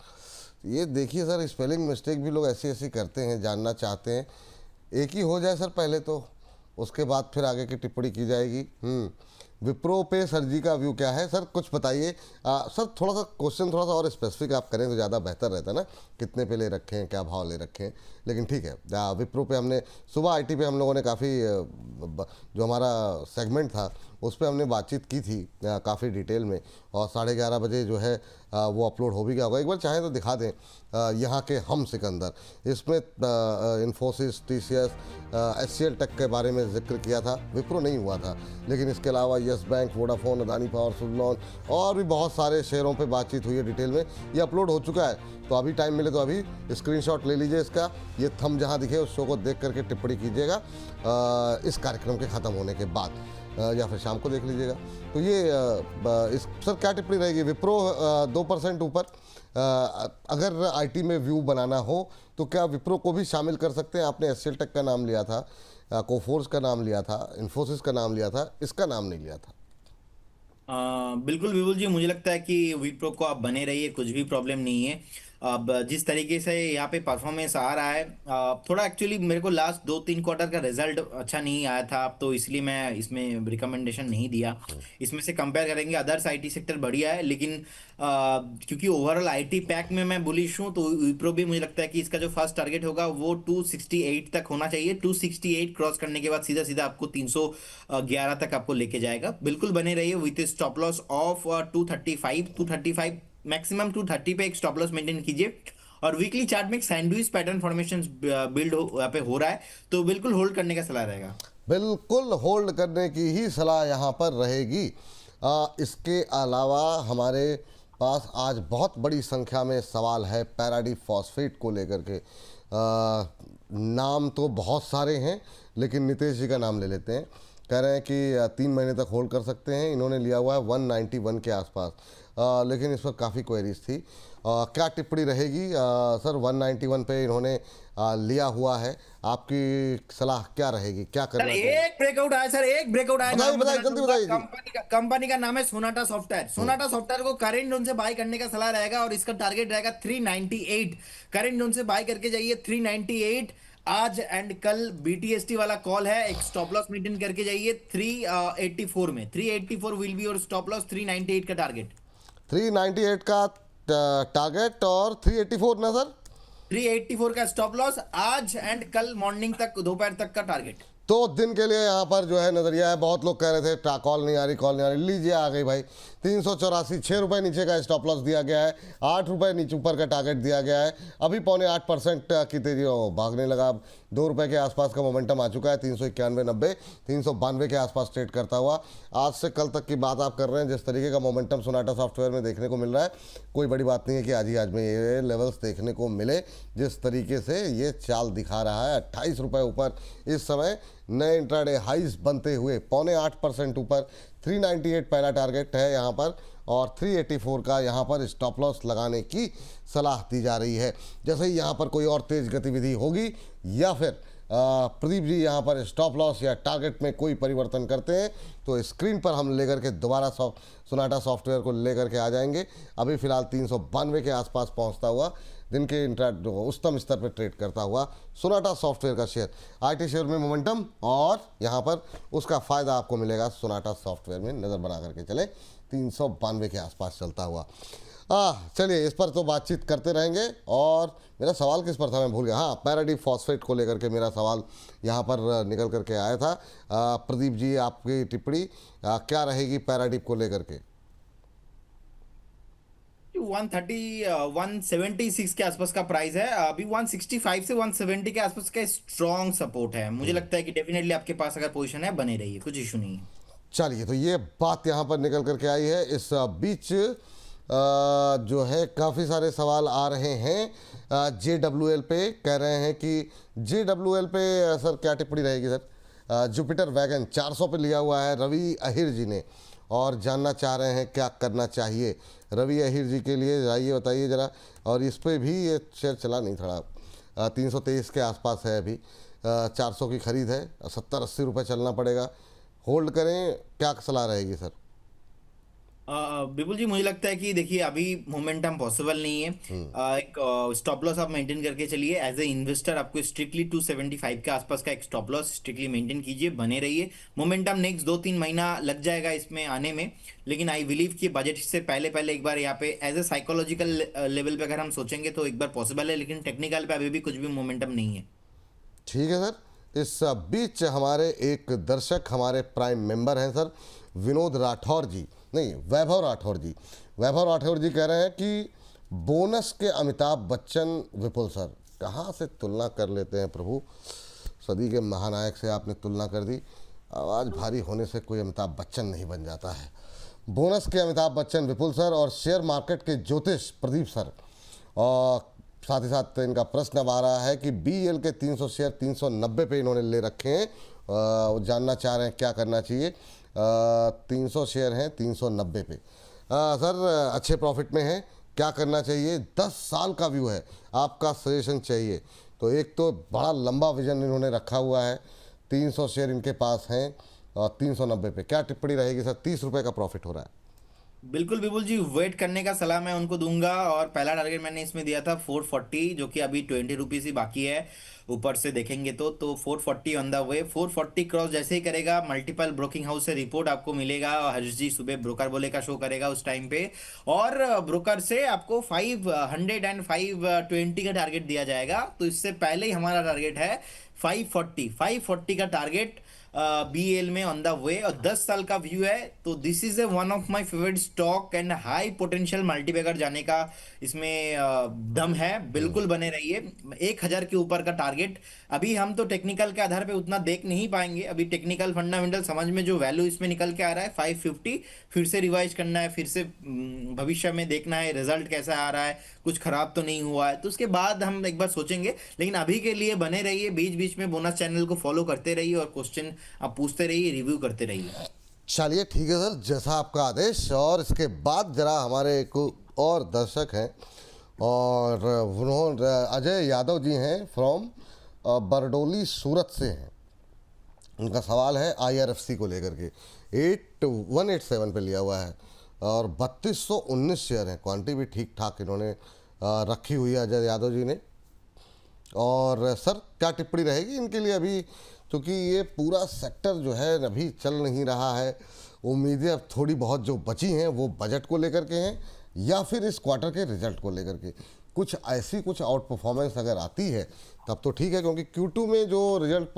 ये देखिए सर, स्पेलिंग मिस्टेक भी लोग ऐसी ऐसी करते हैं, जानना चाहते हैं। एक ही हो जाए सर पहले तो, उसके बाद फिर आगे की टिप्पणी की जाएगी। विप्रो पे सर जी का व्यू क्या है सर, कुछ बताइए। सर थोड़ा सा क्वेश्चन थोड़ा सा और स्पेसिफिक आप करें तो ज़्यादा बेहतर रहता है ना, कितने पे ले रखे हैं, क्या भाव ले रखे हैं। लेकिन ठीक है, विप्रो पे हमने सुबह आईटी पे हम लोगों ने काफ़ी जो हमारा सेगमेंट था उस पर हमने बातचीत की थी काफ़ी डिटेल में, और 11:30 बजे जो है वो अपलोड हो भी गया होगा। एक बार चाहें तो दिखा दें यहाँ के हम सिकंदर। इसमें इन्फोसिस, TCS, HCL टेक के बारे में जिक्र किया था, विप्रो नहीं हुआ था। लेकिन इसके अलावा yes bank, Vodafone, Adani power, Suzlon और भी बहुत सारे शेयरों पे बातचीत हुई है डिटेल में। ये अपलोड हो चुका है, तो अभी टाइम मिले तो अभी स्क्रीनशॉट ले लीजिए इसका। ये थंब जहाँ दिखे उस शो को देख करके टिप्पणी कीजिएगा इस कार्यक्रम के ख़त्म होने के बाद, या फिर शाम को देख लीजिएगा। तो ये इस सर क्या टिप्पणी रहेगी? विप्रो 2% ऊपर, अगर आईटी में व्यू बनाना हो तो क्या विप्रो को भी शामिल कर सकते हैं? आपने HCL टेक का नाम लिया था, कोफोर्स का नाम लिया था, इन्फोसिस का नाम लिया था, इसका नाम नहीं लिया था। बिल्कुल विपुल जी, मुझे लगता है कि विप्रो को आप बने रहिए, कुछ भी प्रॉब्लम नहीं है। अब जिस तरीके से यहाँ पे परफॉर्मेंस आ रहा है, थोड़ा एक्चुअली मेरे को लास्ट 2-3 क्वार्टर का रिजल्ट अच्छा नहीं आया था, तो इसलिए मैं इसमें रिकमेंडेशन नहीं दिया। इसमें से कंपेयर करेंगे अदर्स आईटी सेक्टर बढ़िया है, लेकिन क्योंकि ओवरऑल आईटी पैक में मैं बुलिश हूँ, तो विप्रो भी मुझे लगता है कि इसका जो फर्स्ट टारगेट होगा वो 268 तक होना चाहिए। 268 क्रॉस करने के बाद सीधा सीधा आपको 311 तक आपको लेके जाएगा। बिल्कुल बने रहिए with stop loss of 235 maximum 230 पे एक स्टॉप लॉस मेंटेन कीजिए। और वीकली चार्ट में एक सैंडविच पैटर्न फॉर्मेशन बिल्ड यहाँ पे हो रहा है, तो बिल्कुल होल्ड करने का सलाह रहेगा। बिल्कुल होल्ड करने की ही सलाह यहाँ पर रहेगी। इसके अलावा हमारे पास आज बहुत बड़ी संख्या में सवाल है पैराडी फॉस्फेट को लेकर के। नाम तो बहुत सारे हैं, लेकिन नितेश जी का नाम ले लेते हैं। कह रहे हैं कि 3 महीने तक होल्ड कर सकते हैं। इन्होंने लिया हुआ है 191 के आसपास, लेकिन इस पर काफ़ी क्वेरीज थी। क्या टिप्पणी रहेगी सर? 191 पे इन्होंने लिया हुआ है, आपकी सलाह क्या रहेगी, क्या सर करना चाहिए? एक ब्रेकआउट आया, सर एक ब्रेकआउट आया। बताइए बताइए, जल्दी बताइए जी। कंपनी का नाम है सोनाटा सॉफ्टवेयर। सोनाटा सॉफ्टवेयर को करंट जोन से बाय करने का सलाह रहेगा, और इसका टारगेट रहेगा 398। करंट जोन से बाय करके जाइए 398। आज एंड कल बीटीएसटी वाला कॉल है, एक स्टॉप लॉस मेंटेन करके जाइए 384 में। 384 विल बी और स्टॉप लॉस 398 का टारगेट। 398 का टारगेट और 384 ना सर? 384 का स्टॉप लॉस आज एंड कल मॉर्निंग तक, दोपहर तक का टारगेट। तो दिन के लिए यहाँ पर जो है नजरिया है। बहुत लोग कह रहे थे कॉल नहीं आ रही, कॉल नहीं आ रही। लीजिए आ गई भाई। 384, 6 रुपये नीचे का स्टॉप लॉस दिया गया है, 8 रुपये नीचे ऊपर का टारगेट दिया गया है। अभी 0.8% की तेजी भागने लगा। 2 रुपये के आसपास का मोमेंटम आ चुका है। 391.90, 392 के आसपास ट्रेड करता हुआ। आज से कल तक की बात आप कर रहे हैं, जिस तरीके का मोमेंटम सोनाटा सॉफ्टवेयर में देखने को मिल रहा है, कोई बड़ी बात नहीं है कि आज में ये लेवल्स देखने को मिले। जिस तरीके से ये चाल दिखा रहा है, 28 रुपये ऊपर इस समय नए इंट्राडे हाइज बनते हुए 0.8% ऊपर। 398 पहला टारगेट है यहाँ पर, और 384 का यहाँ पर स्टॉप लॉस लगाने की सलाह दी जा रही है। जैसे ही यहाँ पर कोई और तेज गतिविधि होगी, या फिर प्रदीप जी यहाँ पर स्टॉप लॉस या टारगेट में कोई परिवर्तन करते हैं, तो स्क्रीन पर हम लेकर के दोबारा सोनाटा सॉफ्टवेयर को लेकर के आ जाएंगे। अभी फिलहाल 392 के आसपास पहुँचता हुआ दिन के उच्चतम स्तर पर ट्रेड करता हुआ सोनाटा सॉफ्टवेयर का शेयर, आईटी शेयर में मोमेंटम, और यहाँ पर उसका फ़ायदा आपको मिलेगा सोनाटा सॉफ्टवेयर में। नज़र बना करके चले, 392 के आसपास चलता हुआ। चलिए इस पर तो बातचीत करते रहेंगे। और मेरा सवाल किस पर था, मैं भूल गया। हाँ, पैराडी फॉस्फेट को लेकर के मेरा सवाल यहाँ पर निकल करके आया था। प्रदीप जी, आपकी टिप्पणी क्या रहेगी पैराडी को लेकर के? 130 176 के आसपास का प्राइस है अभी। 165 से 170 के आसपास का स्ट्रॉन्ग सपोर्ट है। मुझे लगता है कि डेफिनेटली आपके पास अगर पोजीशन है, बने रहिए, कुछ इशू नहीं है। चलिए, तो ये बात यहाँ पर निकल करके आई है। इस बीच जो है काफ़ी सारे सवाल आ रहे हैं JWL पे। कह रहे हैं कि JWL पे सर क्या टिप्पणी रहेगी सर? जुपिटर वैगन 400 पे लिया हुआ है रवि अहिर जी ने, और जानना चाह रहे हैं क्या करना चाहिए रवि अहिर जी के लिए, आइए बताइए ज़रा। और इस पे भी ये शेयर चला नहीं थोड़ा, 323 के आसपास है अभी। 400 की खरीद है, 70-80 रुपये चलना पड़ेगा। होल्ड करें, क्या सलाह रहेगी सर? बिल्कुल जी, मुझे लगता है कि देखिए अभी मोमेंटम पॉसिबल नहीं है। एक स्टॉप लॉस आप मेंटेन करके चलिए। एज ए इन्वेस्टर आपको स्ट्रिक्टली 275 के आसपास का एक स्टॉप लॉस स्ट्रिक्टली मेंटेन कीजिए, बने रहिए। मोमेंटम नेक्स्ट 2-3 महीना लग जाएगा इसमें आने में, लेकिन आई बिलीव कि बजट से पहले पहले एक बार यहाँ पे एज ए साइकोलॉजिकल लेवल पे अगर हम सोचेंगे तो एक बार पॉसिबल है, लेकिन टेक्निकल पे अभी भी कुछ भी मोमेंटम नहीं है। ठीक है सर। इस बीच हमारे एक दर्शक, हमारे प्राइम मेंबर हैं सर, विनोद राठौर जी, नहीं वैभव राठौर जी। वैभव राठौर जी कह रहे हैं कि बोनस के अमिताभ बच्चन विपुल सर। कहाँ से तुलना कर लेते हैं प्रभु, सदी के महानायक से आपने तुलना कर दी। आवाज़ भारी होने से कोई अमिताभ बच्चन नहीं बन जाता है। बोनस के अमिताभ बच्चन विपुल सर, और शेयर मार्केट के ज्योतिष प्रदीप सर। और साथ ही साथ इनका प्रश्न अब आ रहा है कि BEL के 300 शेयर 390 पे इन्होंने ले रखे हैं। वो जानना चाह रहे हैं क्या करना चाहिए। 300 शेयर हैं 390 पे। सर अच्छे प्रॉफिट में है, क्या करना चाहिए? 10 साल का व्यू है, आपका सजेशन चाहिए। तो एक तो बड़ा लंबा विजन इन्होंने रखा हुआ है। 300 शेयर इनके पास हैं और 390 पे क्या टिप्पणी रहेगी सर? 30 रुपये का प्रॉफिट हो रहा है। बिल्कुल बिल्कुल जी, वेट करने का सलाह मैं उनको दूंगा। और पहला टारगेट मैंने इसमें दिया था 440, जो कि अभी 20 रुपीज ही बाकी है। ऊपर से देखेंगे तो 440 ऑन द वे। 440 क्रॉस जैसे ही करेगा, मल्टीपल ब्रोकिंग हाउस से रिपोर्ट आपको मिलेगा, और हर्ष जी सुबह ब्रोकर बोले का शो करेगा उस टाइम पे। और ब्रोकर से आपको 500 एंड 520 का टारगेट दिया जाएगा। तो इससे पहले ही हमारा टारगेट है 540 का टारगेट BL में ऑन द वे, और 10 साल का व्यू है। तो this is a one of my favourite stock and high potential multibagger जाने का इसमें दम है। बिल्कुल बने रहिए। 1,000 के ऊपर का टारगेट। अभी हम तो टेक्निकल के आधार पे उतना देख नहीं पाएंगे, अभी टेक्निकल फंडामेंटल समझ में जो वैल्यू इसमें निकल के आ रहा है 550, फिर से रिवाइज करना है, फिर से भविष्य में देखना है रिजल्ट कैसा आ रहा है, कुछ खराब तो नहीं हुआ है, तो उसके बाद हम एक बार सोचेंगे। लेकिन अभी के लिए बने रहिए, बीच बीच में बोनस चैनल को फॉलो करते रहिए, और क्वेश्चन आप पूछते रहिए, रिव्यू करते रहिए। चलिए ठीक है सर, जैसा आपका आदेश। और इसके बाद जरा हमारे एक और दर्शक हैं, और उन्होंने अजय यादव जी हैं फ्रॉम बरडोली सूरत से हैं। उनका सवाल है IRFC को लेकर के। 8187 पे लिया हुआ है और 3219 शेयर हैं। क्वांटिटी भी ठीक ठाक इन्होंने रखी हुई है अजय यादव जी ने। और सर क्या टिप्पणी रहेगी इनके लिए अभी, क्योंकि ये पूरा सेक्टर जो है अभी चल नहीं रहा है। उम्मीदें अब थोड़ी बहुत जो बची हैं वो बजट को लेकर के हैं, या फिर इस क्वार्टर के रिजल्ट को लेकर के। कुछ आउट परफॉर्मेंस अगर आती है तब तो ठीक है, क्योंकि Q2 में जो रिजल्ट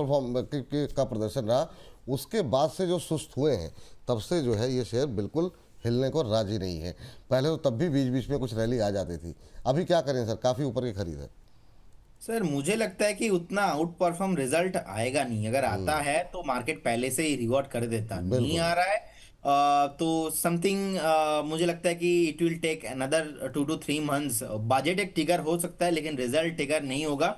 का प्रदर्शन रहा उसके बाद से जो सुस्त हुए हैं, तब से जो है ये शेयर बिल्कुल हिलने को राजी नहीं है। पहले तो तब भी बीच बीच में कुछ रैली आ जाती थी। अभी क्या करें सर, काफ़ी ऊपर की खरीद है। सर मुझे लगता है कि उतना आउट परफॉर्म रिजल्ट आएगा नहीं। अगर आता है तो मार्केट पहले से ही रिवॉर्ड कर देता, नहीं बिल्कुल। आ रहा है तो समथिंग मुझे लगता है कि it will take another 2 to 3 months। Budget एक ट्रिगर हो सकता है, लेकिन रिजल्ट ट्रिगर नहीं होगा।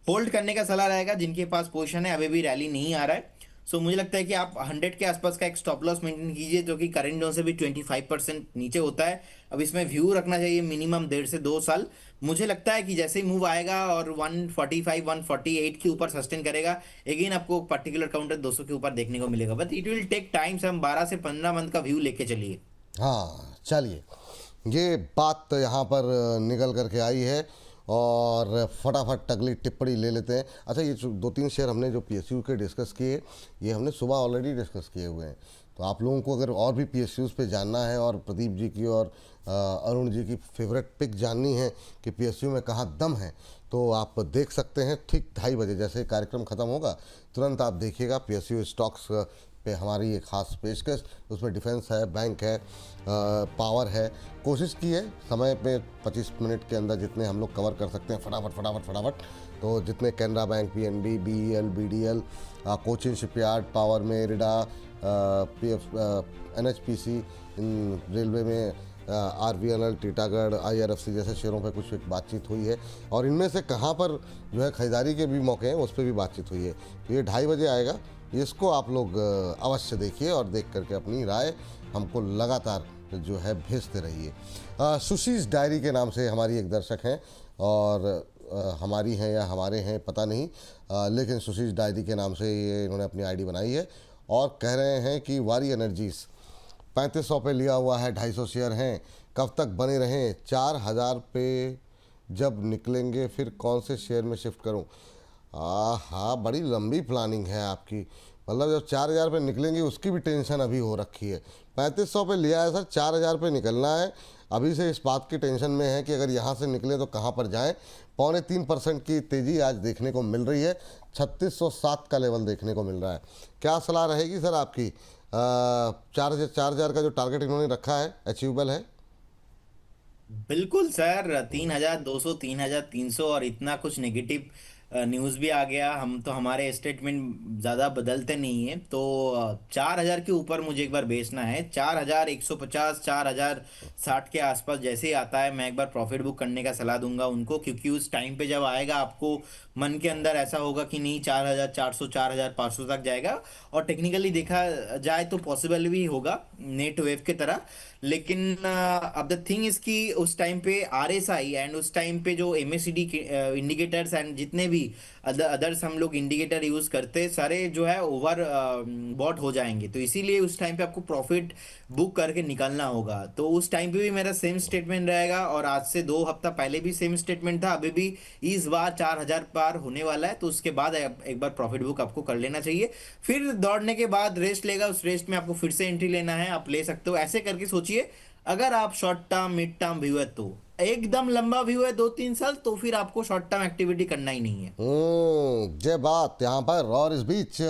होल्ड करने का सलाह रहेगा जिनके पास पोजीशन है, अभी भी रैली नहीं आ रहा है। सो मुझे लगता है कि आप 100 के आसपास का एक स्टॉप लॉस मेंटेन कीजिए, जो कि करंट जोन से भी 25% नीचे होता है। अब इसमें व्यू रखना चाहिए मिनिमम 1.5 से 2 साल। मुझे लगता है कि जैसे ही मूव आएगा और 145 148 के ऊपर सस्टेन करेगा, अगेन आपको पर्टिकुलर काउंटर 200 के ऊपर देखने को मिलेगा, but it will take time. से हम 12 से 15 मंथ का व्यू लेके चलिए। हाँ चलिए, ये बात यहाँ पर निकल करके आई है, और फटाफट अगली टिप्पणी ले लेते हैं। अच्छा, ये जो 2-3 शेयर हमने जो PSU के डिस्कस किए, ये हमने सुबह ऑलरेडी डिस्कस किए हुए हैं। तो आप लोगों को अगर और भी PSUs पे जानना है, और प्रदीप जी की और अरुण जी की फेवरेट पिक जाननी है कि PSU में कहाँ दम है, तो आप देख सकते हैं ठीक 2:30 बजे जैसे कार्यक्रम ख़त्म होगा, तुरंत आप देखिएगा PSU स्टॉक्स पे हमारी एक खास पेशकश। उसमें डिफेंस है, बैंक है, पावर है। कोशिश की है समय पे 25 मिनट के अंदर जितने हम लोग कवर कर सकते हैं, फटाफट फटाफट फटाफट। तो जितने Canara bank, PNB, BEL, BDL, Cochin shipyard, power में इरिडा, PF, NHPC, इन रेलवे में RVNL, टीटागढ़, IRFC जैसे शेयरों पर कुछ एक बातचीत हुई है, और इनमें से कहाँ पर जो है खरीदारी के भी मौके हैं उस पर भी बातचीत हुई है। तो ये 2:30 बजे आएगा, इसको आप लोग अवश्य देखिए, और देख करके अपनी राय हमको लगातार जो है भेजते रहिए। सुशीज डायरी के नाम से हमारी एक दर्शक हैं, और हमारी हैं या हमारे हैं पता नहीं, लेकिन सुशीज डायरी के नाम से ये इन्होंने अपनी ID बनाई है, और कह रहे हैं कि वारी एनर्जीज 3500 पे लिया हुआ है, 250 शेयर हैं, कब तक बने रहें? 4000 पे जब निकलेंगे फिर कौन से शेयर में शिफ्ट करूं? हाँ, बड़ी लंबी प्लानिंग है आपकी। मतलब जब 4000 पे निकलेंगे उसकी भी टेंशन अभी हो रखी है। 3500 पे लिया है सर, 4000 पे निकलना है। अभी से इस बात की टेंशन में है कि अगर यहाँ से निकले तो कहाँ पर जाएं। 3.25% की तेज़ी आज देखने को मिल रही है, 3607 का लेवल देखने को मिल रहा है। क्या सलाह रहेगी सर आपकी? 4000 का जो टारगेट इन्होंने रखा है अचीवेबल है? बिल्कुल सर, 3,200 3,300 और इतना कुछ नेगेटिव न्यूज़ भी आ गया। हम तो हमारे स्टेटमेंट ज़्यादा बदलते नहीं है, तो 4,000 के ऊपर मुझे एक बार बेचना है। 4,150 4,060 के आसपास जैसे ही आता है, मैं एक बार प्रॉफिट बुक करने का सलाह दूंगा उनको, क्योंकि उस टाइम पे जब आएगा आपको मन के अंदर ऐसा होगा कि नहीं 4,400 4,500 तक जाएगा। और टेक्निकली देखा जाए तो पॉसिबल भी होगा नेट वेव की तरह। लेकिन अब द थिंग इज कि उस टाइम पे RSI एंड उस टाइम पे जो MACD इंडिकेटर्स एंड जितने भी भी अदर्स हम लोग इंडिकेटर यूज करते सारे जो है ओवर बॉट हो जाएंगे, तो इसीलिए उस टाइम पे आपको प्रॉफिट बुक करके निकलना होगा। तो उस टाइम पे भी मेरा सेम स्टेटमेंट रहेगा, और आज से 2 हफ्ता पहले भी सेम स्टेटमेंट था, अभी भी इस बार 4,000 पार होने वाला है, तो उसके बाद एक बार प्रॉफिट बुक आपको कर लेना चाहिए। फिर दौड़ने के बाद रेस्ट लेगा, उस रेस्ट में आपको फिर से एंट्री लेना है, आप ले सकते हो। ऐसे करके सोचिए, अगर आप short term mid term view है, तो एकदम लंबा व्यू है 2-3 साल, तो फिर आपको शॉर्ट टर्म एक्टिविटी करना ही नहीं है। ये बात यहाँ पर। और इस बीच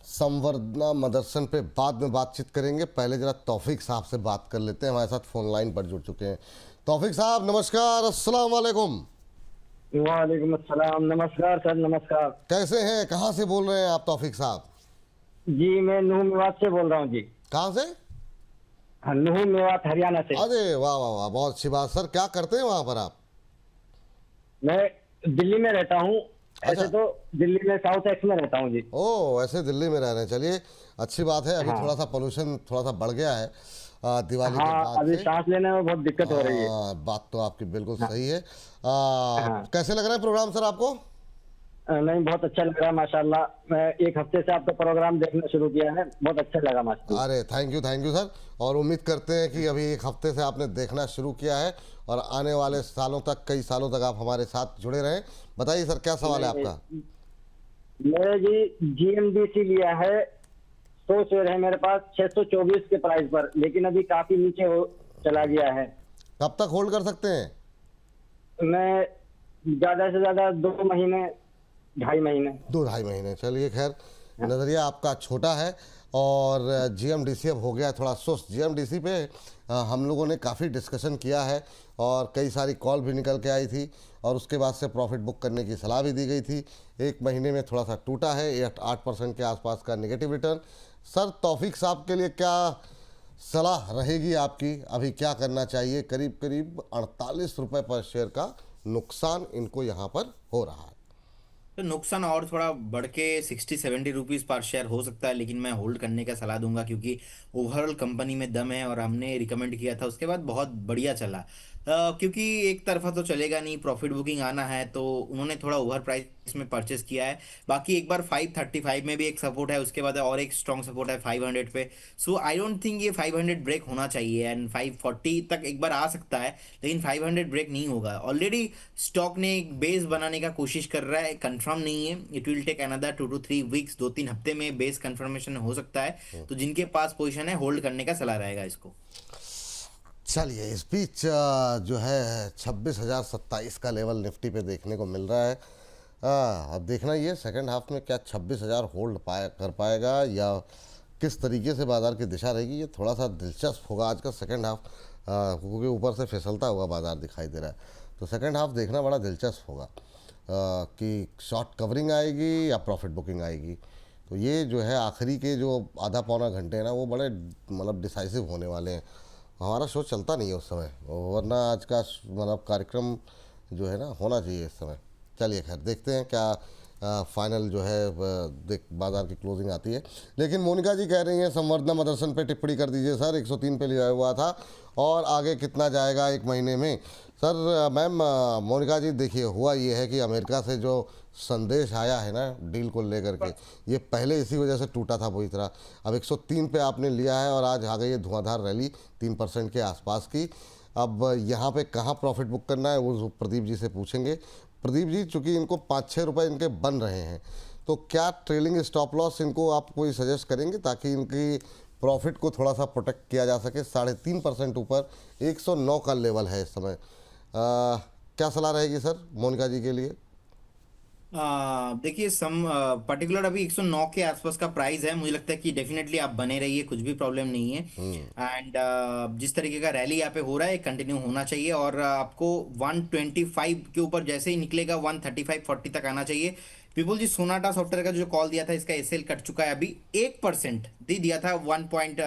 संवर्धना मदरसन पे बाद में बातचीत करेंगे, पहले जरा तौफीक साहब से बात कर लेते हैं, हमारे साथ फोन लाइन पर जुड़ चुके हैं। तौफीक साहब नमस्कार, अस्सलाम वालेकुम। वालेकुम अस्सलाम। नमस्कार सर, नमस्कार। कैसे हैं, कहाँ से बोल रहे हैं आप तौफीक साहब? जी मैं नुह मेवात से बोल रहा हूँ जी। कहाँ से? हाँ, नुह मेवात हरियाणा से। अरे वाह वाह वाह, बहुत अच्छी बात। सर क्या करते हैं वहाँ पर आप? मैं दिल्ली में रहता हूँ। अच्छा। ऐसे तो दिल्ली में साउथ एक्स में रहता हूँ जी। ओ, ऐसे दिल्ली में रह रहे हैं, चलिए अच्छी बात है। अभी हाँ। थोड़ा सा पोल्यूशन थोड़ा सा बढ़ गया है दिवाली के हाँ, बाद अभी से। सांस लेने में बहुत दिक्कत हो रही है। बात तो आपकी बिल्कुल सही है। हाँ। कैसे लग रहा है प्रोग्राम सर आपको? नहीं, बहुत अच्छा लग रहा है माशाल्लाह। मैं 1 हफ्ते से आपका प्रोग्राम देखना शुरू किया है, बहुत अच्छा लगा माशाल्लाह। अरे थैंक यू सर। और उम्मीद करते हैं कि अभी 1 हफ्ते से आपने देखना शुरू किया है और आने वाले सालों तक, कई सालों तक आप हमारे साथ जुड़े रहें। बताइए सर, क्या सवाल है आपका? मैंने जी GMDC लिया है, 100 शेयर है मेरे पास 624 के प्राइस पर, लेकिन अभी काफी नीचे हो चला गया है। कब तक होल्ड कर सकते हैं? मैं ज्यादा से ज्यादा 2 महीने, 2.5 महीने। 2-2.5 महीने, चलिए खैर, नज़रिया आपका छोटा है। और GMDC अब हो गया है थोड़ा सुस्त। GMDC पे हम लोगों ने काफ़ी डिस्कशन किया है और कई सारी कॉल भी निकल के आई थी, और उसके बाद से प्रॉफिट बुक करने की सलाह भी दी गई थी। 1 महीने में थोड़ा सा टूटा है, 8% के आसपास का नेगेटिव रिटर्न। सर तौफीक साहब के लिए क्या सलाह रहेगी आपकी? अभी क्या करना चाहिए? करीब करीब 48 रुपये पर शेयर का नुकसान इनको यहाँ पर हो रहा है। तो नुकसान और थोड़ा बढ़ के 60-70 रुपीज पर शेयर हो सकता है, लेकिन मैं होल्ड करने का सलाह दूंगा, क्योंकि ओवरऑल कंपनी में दम है, और हमने रिकमेंड किया था उसके बाद बहुत बढ़िया चला। क्योंकि एक तरफा तो चलेगा नहीं, प्रॉफिट बुकिंग आना है, तो उन्होंने थोड़ा ओवर प्राइस में परचेस किया है। बाकी एक बार 535 में भी एक सपोर्ट है, उसके बाद और एक स्ट्रॉन्ग सपोर्ट है 500 पे। सो आई डोंट थिंक ये 500 ब्रेक होना चाहिए, एंड 540 तक एक बार आ सकता है, लेकिन 500 ब्रेक नहीं होगा। ऑलरेडी स्टॉक ने एक बेस बनाने का कोशिश कर रहा है, कंफर्म नहीं है। It will take another 2 to 3 weeks, 2-3 हफ्ते में बेस कंफर्मेशन हो सकता है। तो जिनके पास पोजीशन है, होल्ड करने का सलाह रहेगा इसको। चलिए, इस बीच जो है 26,027 का लेवल निफ्टी पे देखने को मिल रहा है। अब देखना ये सेकंड हाफ में क्या 26,000 होल्ड कर पाएगा, या किस तरीके से बाजार की दिशा रहेगी, ये थोड़ा सा दिलचस्प होगा आज का सेकंड हाफ, क्योंकि ऊपर से फिसलता हुआ बाजार दिखाई दे रहा है। तो सेकंड हाफ देखना बड़ा दिलचस्प होगा कि शॉर्ट कवरिंग आएगी या प्रॉफिट बुकिंग आएगी। तो ये जो है आखिरी के जो आधा पौना घंटे हैं ना, वो बड़े मतलब डिसाइसिव होने वाले हैं। हमारा शो चलता नहीं है उस समय, वरना आज का मतलब कार्यक्रम जो है ना होना चाहिए इस समय। चलिए खैर, देखते हैं क्या फाइनल जो है देख बाजार की क्लोजिंग आती है। लेकिन मोनिका जी कह रही हैं संवर्धना मदरसन पे टिप्पणी कर दीजिए सर, 103 पे लिया हुआ था, और आगे कितना जाएगा 1 महीने में? सर मैम, मोनिका जी देखिए, हुआ ये है कि अमेरिका से जो संदेश आया है ना डील को लेकर के, ये पहले इसी वजह से टूटा था पूरी तरह। अब 103 पे आपने लिया है और आज आ गई है धुआंधार रैली 3% के आसपास की। अब यहाँ पे कहाँ प्रॉफिट बुक करना है वो प्रदीप जी से पूछेंगे। प्रदीप जी, चूँकि इनको 5-6 रुपये इनके बन रहे हैं, तो क्या ट्रेलिंग स्टॉप लॉस इनको आप कोई सजेस्ट करेंगे ताकि इनकी प्रॉफिट को थोड़ा सा प्रोटेक्ट किया जा सके? 3.5% ऊपर 109 का लेवल है इस समय। क्या सलाह रहेगी सर मोनिका जी के लिए? देखिए, सम पर्टिकुलर अभी 109 के आसपास का प्राइस है। मुझे लगता है कि डेफिनेटली आप बने रहिए, कुछ भी प्रॉब्लम नहीं है। एंड जिस तरीके का रैली यहाँ पे हो रहा है, कंटिन्यू होना चाहिए, और आपको 125 के ऊपर जैसे ही निकलेगा 135-40 तक आना चाहिए। विपुल जी, सोनाटा सॉफ्टवेयर का जो कॉल दिया था, इसका एसएल कट चुका है अभी 1%, दे दिया था 1 पॉइंट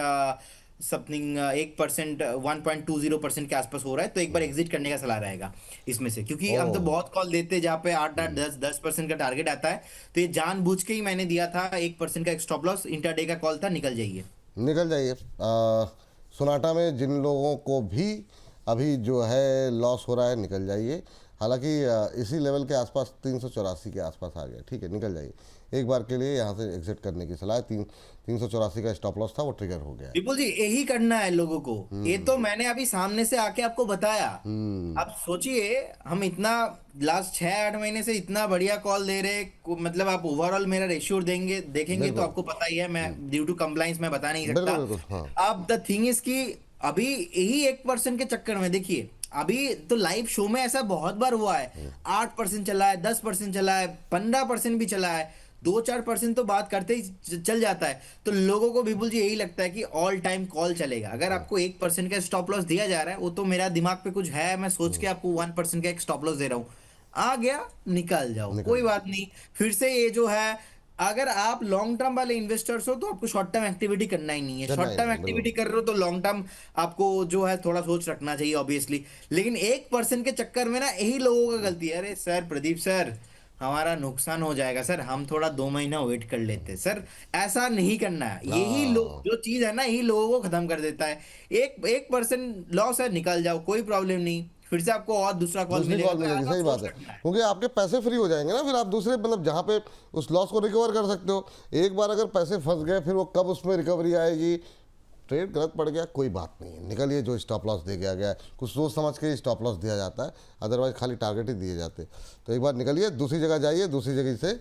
समथिंग 1%, 1.20% के आसपास हो रहा है, तो एक बार एग्जिट करने का सलाह रहेगा इसमें से, क्योंकि हम तो बहुत कॉल देते हैं जहाँ पे 8-10% का टारगेट आता है। तो ये जानबूझ के ही मैंने दिया था 1% का एक स्टॉप लॉस, इंटरडे का कॉल था, निकल जाइए। निकल जाइए। सोनाटा में जिन लोगों को भी अभी जो है लॉस हो रहा है, निकल जाइए। हालांकि इसी लेवल के आसपास 384 के आसपास आ गया, ठीक है, निकल जाइए। एक बार के लिए यहाँ से एग्जिट करने की सलाह है। 384 का स्टॉप लॉस था, वो ट्रिगर हो गया है। विपुल जी यही करना है लोगों को, ये तो मैंने अभी सामने से आके आपको बताया। हम्म। आप सोचिए हम इतना लास्ट 6-8 महीने से इतना बढ़िया कॉल दे रहे मतलब आप ओवरऑल मेरा रेशियो देंगे देखेंगे तो बिल्कुल आपको पता ही है, मैं ड्यू टू कंप्लाइंस मैं बता नहीं सकता। बिल्कुल बिल्कुल, हाँ। अब द थिंग इज कि अभी यही 1% के चक्कर में देखिए, अभी तो लाइव शो में ऐसा बहुत बार हुआ है, 8% चला है, 10% चला है, 15% भी चला है, 2-4% तो बात करते ही चल जाता है। तो लोगों को विपुल जी यही लगता है कि ऑल टाइम कॉल चलेगा। अगर आपको 1% का स्टॉप लॉस दिया जा रहा है, वो तो मेरा दिमाग पे कुछ है, मैं सोच के आपको 1% का एक स्टॉप लॉस दे रहा हूँ, आ गया निकल जाओ, निकल कोई जाओ। बात नहीं। फिर से ये जो है, अगर आप लॉन्ग टर्म वाले इन्वेस्टर्स हो तो आपको शॉर्ट टर्म एक्टिविटी करना ही नहीं है। करना शॉर्ट ही टर्म नहीं, बिल्कुल। एक्टिविटी कर रहे हो तो लॉन्ग टर्म आपको जो है थोड़ा सोच रखना चाहिए ऑब्वियसली। लेकिन 1% के चक्कर में ना यही लोगों का गलती है, अरे सर प्रदीप सर हमारा नुकसान हो जाएगा सर, हम थोड़ा 2 महीना वेट कर लेते हैं सर। ऐसा नहीं करना है, यही लोग हाँ, जो चीज है ना यही लोगों को खत्म कर देता है। 1% लॉस है, निकल जाओ, कोई प्रॉब्लम नहीं, फिर से आपको और दूसरा कॉल दूसरी मिलेगा, कॉल तो मिलेगी, ऐसा सही बात सोच है। रखना है। क्योंकि आपके पैसे फ्री हो जाएंगे ना, फिर आप दूसरे मतलब जहाँ पे उस लॉस को रिकवर कर सकते हो। एक बार अगर पैसे फंस गए, फिर वो कब उसमें रिकवरी आएगी, ट्रेड गलत पड़ गया, कोई बात नहीं है, निकलिए। जो स्टॉप लॉस दे गया गया है, कुछ सोच समझ के स्टॉप लॉस दिया जाता है, अदरवाइज खाली टारगेट ही दिए जाते। तो एक बार निकलिए, दूसरी जगह जाइए, दूसरी जगह से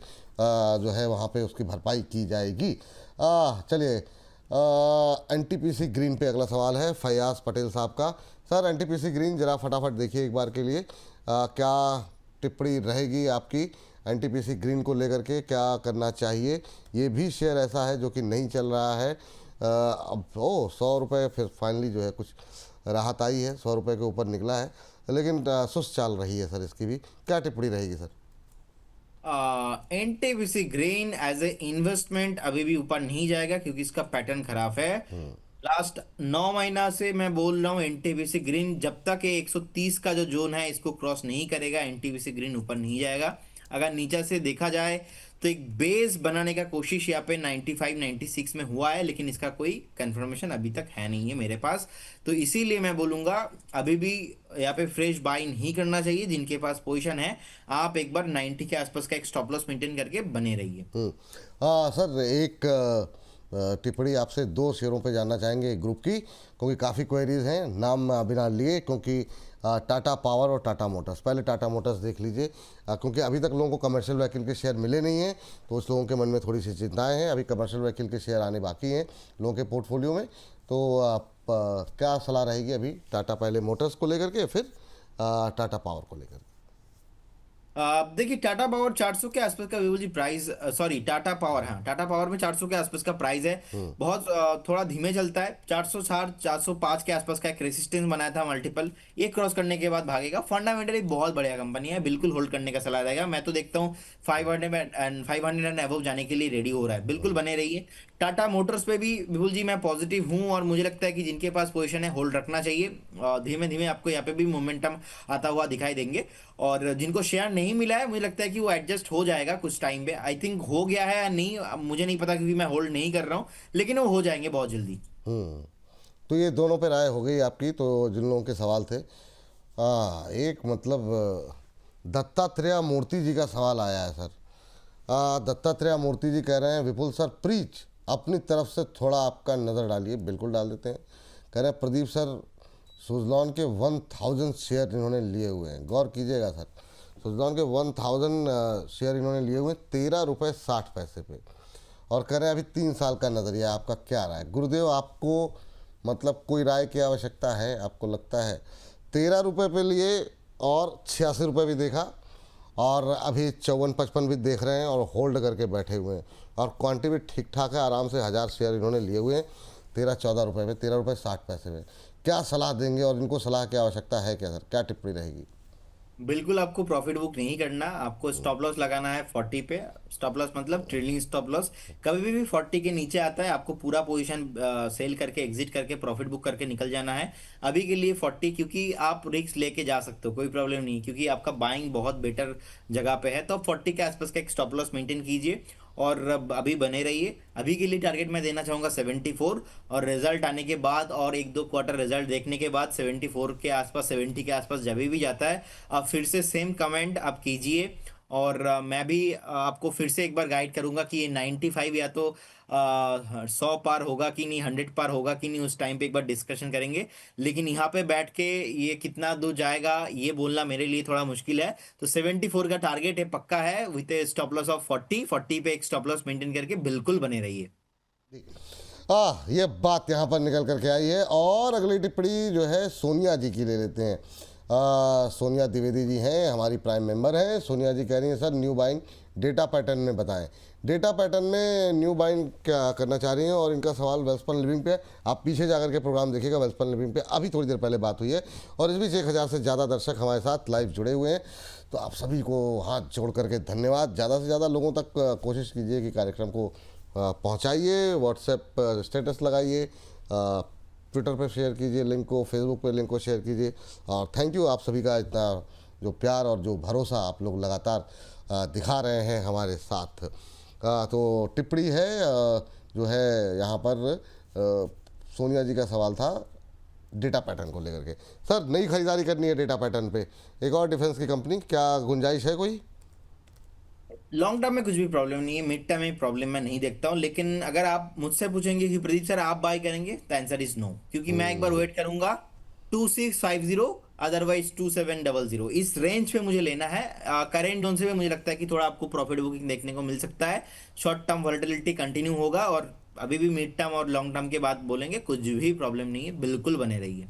जो है वहाँ पे उसकी भरपाई की जाएगी। चलिए, एनटीपीसी ग्रीन पे अगला सवाल है फयाज पटेल साहब का। सर एनटीपीसी ग्रीन जरा फटाफट देखिए एक बार के लिए, क्या टिप्पणी रहेगी आपकी एनटीपीसी ग्रीन को लेकर के, क्या करना चाहिए? ये भी शेयर ऐसा है जो कि नहीं चल रहा है। अब 100 रुपये फिर फाइनली जो है कुछ राहत आई है, 100 रुपये के ऊपर निकला है, लेकिन सुस्त चल रही है सर। इसकी भी क्या टिप्पणी रहेगी सर? NTPC Green as a investment अभी भी ऊपर नहीं जाएगा क्योंकि इसका पैटर्न खराब है। लास्ट 9 महीना से मैं बोल रहा हूँ एनटीपीसी ग्रीन जब तक ये 130 का जो जोन है इसको क्रॉस नहीं करेगा, एनटीपीसी ग्रीन ऊपर नहीं जाएगा। अगर नीचे से देखा जाए तो एक बेस बनाने का कोशिश यहाँ पे 95-96 में हुआ है, लेकिन इसका कोई कंफर्मेशन अभी तक है नहीं है मेरे पास। तो इसीलिए मैं बोलूंगा अभी भी यहाँ पे फ्रेश बाई नहीं करना चाहिए। जिनके पास पोजीशन है आप एक बार 90 के आसपास का एक स्टॉप लॉस मेंटेन करके बने रहिए। हाँ सर, एक टिप्पणी आपसे 2 शेयरों पे जानना चाहेंगे एक ग्रुप की, क्योंकि काफ़ी क्वेरीज हैं, नाम बिना लिए, क्योंकि टाटा पावर और टाटा मोटर्स। पहले टाटा मोटर्स देख लीजिए, क्योंकि अभी तक लोगों को कमर्शियल व्हीकल के शेयर मिले नहीं हैं, तो उस लोगों के मन में थोड़ी सी चिंताएं हैं। अभी कमर्शियल व्हीकल के शेयर आने बाकी हैं लोगों के पोर्टफोलियो में। तो आप क्या सलाह रहेगी अभी टाटा पहले मोटर्स को लेकर के, फिर टाटा पावर को लेकर? देखिए टाटा पावर 400 के आसपास का विवो जी प्राइस, सॉरी टाटा पावर, हाँ टाटा पावर में 400 के आसपास का प्राइस है। बहुत थोड़ा धीमे चलता है। 460 405 के आसपास का एक रेसिस्टेंस बनाया था मल्टीपल, ये क्रॉस करने के बाद भागेगा। फंडामेंटली बहुत बढ़िया कंपनी है, बिल्कुल होल्ड करने का सलाह रहेगा। मैं तो देखता हूँ 500 एंड अबव जाने के लिए रेडी हो रहा है, बिल्कुल बने रहिए। टाटा मोटर्स पे भी विपुल जी मैं पॉजिटिव हूँ और मुझे लगता है कि जिनके पास पोजीशन है होल्ड रखना चाहिए। धीमे धीमे आपको यहाँ पे भी मोमेंटम आता हुआ दिखाई देंगे। और जिनको शेयर नहीं मिला है मुझे लगता है कि वो एडजस्ट हो जाएगा कुछ टाइम पे। आई थिंक हो गया है या नहीं अब मुझे नहीं पता क्योंकि मैं होल्ड नहीं कर रहा हूँ, लेकिन वो हो जाएंगे बहुत जल्दी। तो ये दोनों पे राय हो गई आपकी। तो जिन लोगों के सवाल थे, एक मतलब दत्तात्रेय मूर्ति जी का सवाल आया है सर। दत्तात्रेय मूर्ति जी कह रहे हैं विपुल सर प्लीज अपनी तरफ से थोड़ा आपका नज़र डालिए। बिल्कुल डाल देते हैं। कह रहे हैं प्रदीप सर सुजलॉन के 1000 शेयर इन्होंने लिए हुए हैं, गौर कीजिएगा सर। सुजलॉन के 1000 शेयर इन्होंने लिए हुए हैं 13 रुपये 60 पैसे पे, और कह रहे हैं अभी 3 साल का नज़रिया, आपका क्या राय? गुरुदेव आपको मतलब कोई राय की आवश्यकता है? आपको लगता है 13 रुपये पे लिए और 86 रुपये भी देखा, और अभी 54-55 भी देख रहे हैं और होल्ड करके बैठे हुए हैं, और क्वांटिटी भी ठीक ठाक है, आराम से 1000 शेयर इन्होंने लिए हुए हैं 13-14 रुपये में, 13 रुपये 60 पैसे में। क्या सलाह देंगे और इनको सलाह की आवश्यकता है क्या सर? क्या टिप्पणी रहेगी? बिल्कुल आपको प्रॉफिट बुक नहीं करना, आपको स्टॉप लॉस लगाना है 40 पे। स्टॉप लॉस मतलब ट्रेलिंग स्टॉप लॉस। कभी भी 40 के नीचे आता है आपको पूरा पोजीशन सेल करके एग्जिट करके प्रॉफिट बुक करके निकल जाना है। अभी के लिए 40, क्योंकि आप रिस्क लेके जा सकते हो, कोई प्रॉब्लम नहीं, क्योंकि आपका बाइंग बहुत बेटर जगह पे है। तो 40 के आसपास का एक स्टॉप लॉस मेंटेन कीजिए और अब अभी बने रहिए। अभी के लिए टारगेट मैं देना चाहूँगा 74, और रिजल्ट आने के बाद और एक दो क्वार्टर रिजल्ट देखने के बाद 74 के आसपास, 70 के आसपास जब भी जाता है, आप फिर से सेम कमेंट आप कीजिए। और मैं भी आपको फिर से एक बार गाइड करूंगा कि ये 95 या तो 100 पार होगा कि नहीं, 100 पार होगा कि नहीं, उस टाइम पे एक बार डिस्कशन करेंगे। लेकिन यहाँ पे बैठ के ये कितना दूर जाएगा ये बोलना मेरे लिए थोड़ा मुश्किल है। तो 74 का टारगेट है, पक्का है, with A stop loss of 40 पे एक स्टॉप लॉस मेंटेन करके बिल्कुल बने रहिए। ये बात यहाँ पर निकल करके आई है। और अगली टिप्पणी जो है सोनिया जी की ले लेते हैं। सोनिया द्विवेदी जी हैं, हमारी प्राइम मेंबर हैं। सोनिया जी कह रही हैं, sir new buying data pattern में बताएं। डेटा पैटर्न में न्यू बाइंग क्या करना चाह रही हैं, और इनका सवाल वेल्सपन लिविंग पे है। आप पीछे जाकर के प्रोग्राम देखिएगा, वेल्सपन लिविंग पे अभी थोड़ी देर पहले बात हुई है। और इस बीच 1000 से ज़्यादा दर्शक हमारे साथ लाइव जुड़े हुए हैं, तो आप सभी को हाथ जोड़ करके धन्यवाद। ज़्यादा से ज़्यादा लोगों तक कोशिश कीजिए कि कार्यक्रम को पहुंचाइए। व्हाट्सएप स्टेटस लगाइए, ट्विटर पर शेयर कीजिए लिंक को, फेसबुक पे लिंक को शेयर कीजिए। और थैंक यू आप सभी का, इतना जो प्यार और जो भरोसा आप लोग लगातार दिखा रहे हैं हमारे साथ। तो टिप्पणी है जो है यहाँ पर सोनिया जी का सवाल था डेटा पैटर्न को लेकर के। सर नई खरीदारी करनी है डेटा पैटर्न पे, एक और डिफेंस की कंपनी, क्या गुंजाइश है कोई? लॉन्ग टर्म में कुछ भी प्रॉब्लम नहीं है, मिड टर्म में प्रॉब्लम मैं नहीं देखता हूँ। लेकिन अगर आप मुझसे पूछेंगे कि प्रदीप सर आप बाय करेंगे, द आंसर इज नो, क्योंकि मैं एक बार वेट करूंगा 2650, अदरवाइज 2700, इस रेंज पे मुझे लेना है। करेंट जोन से भी मुझे लगता है कि थोड़ा आपको प्रॉफिट बुकिंग देखने को मिल सकता है। शॉर्ट टर्म वॉलेटिलिटी कंटिन्यू होगा, और अभी भी मिड टर्म और लॉन्ग टर्म के बाद बोलेंगे कुछ भी प्रॉब्लम नहीं है, बिल्कुल बने रहिए।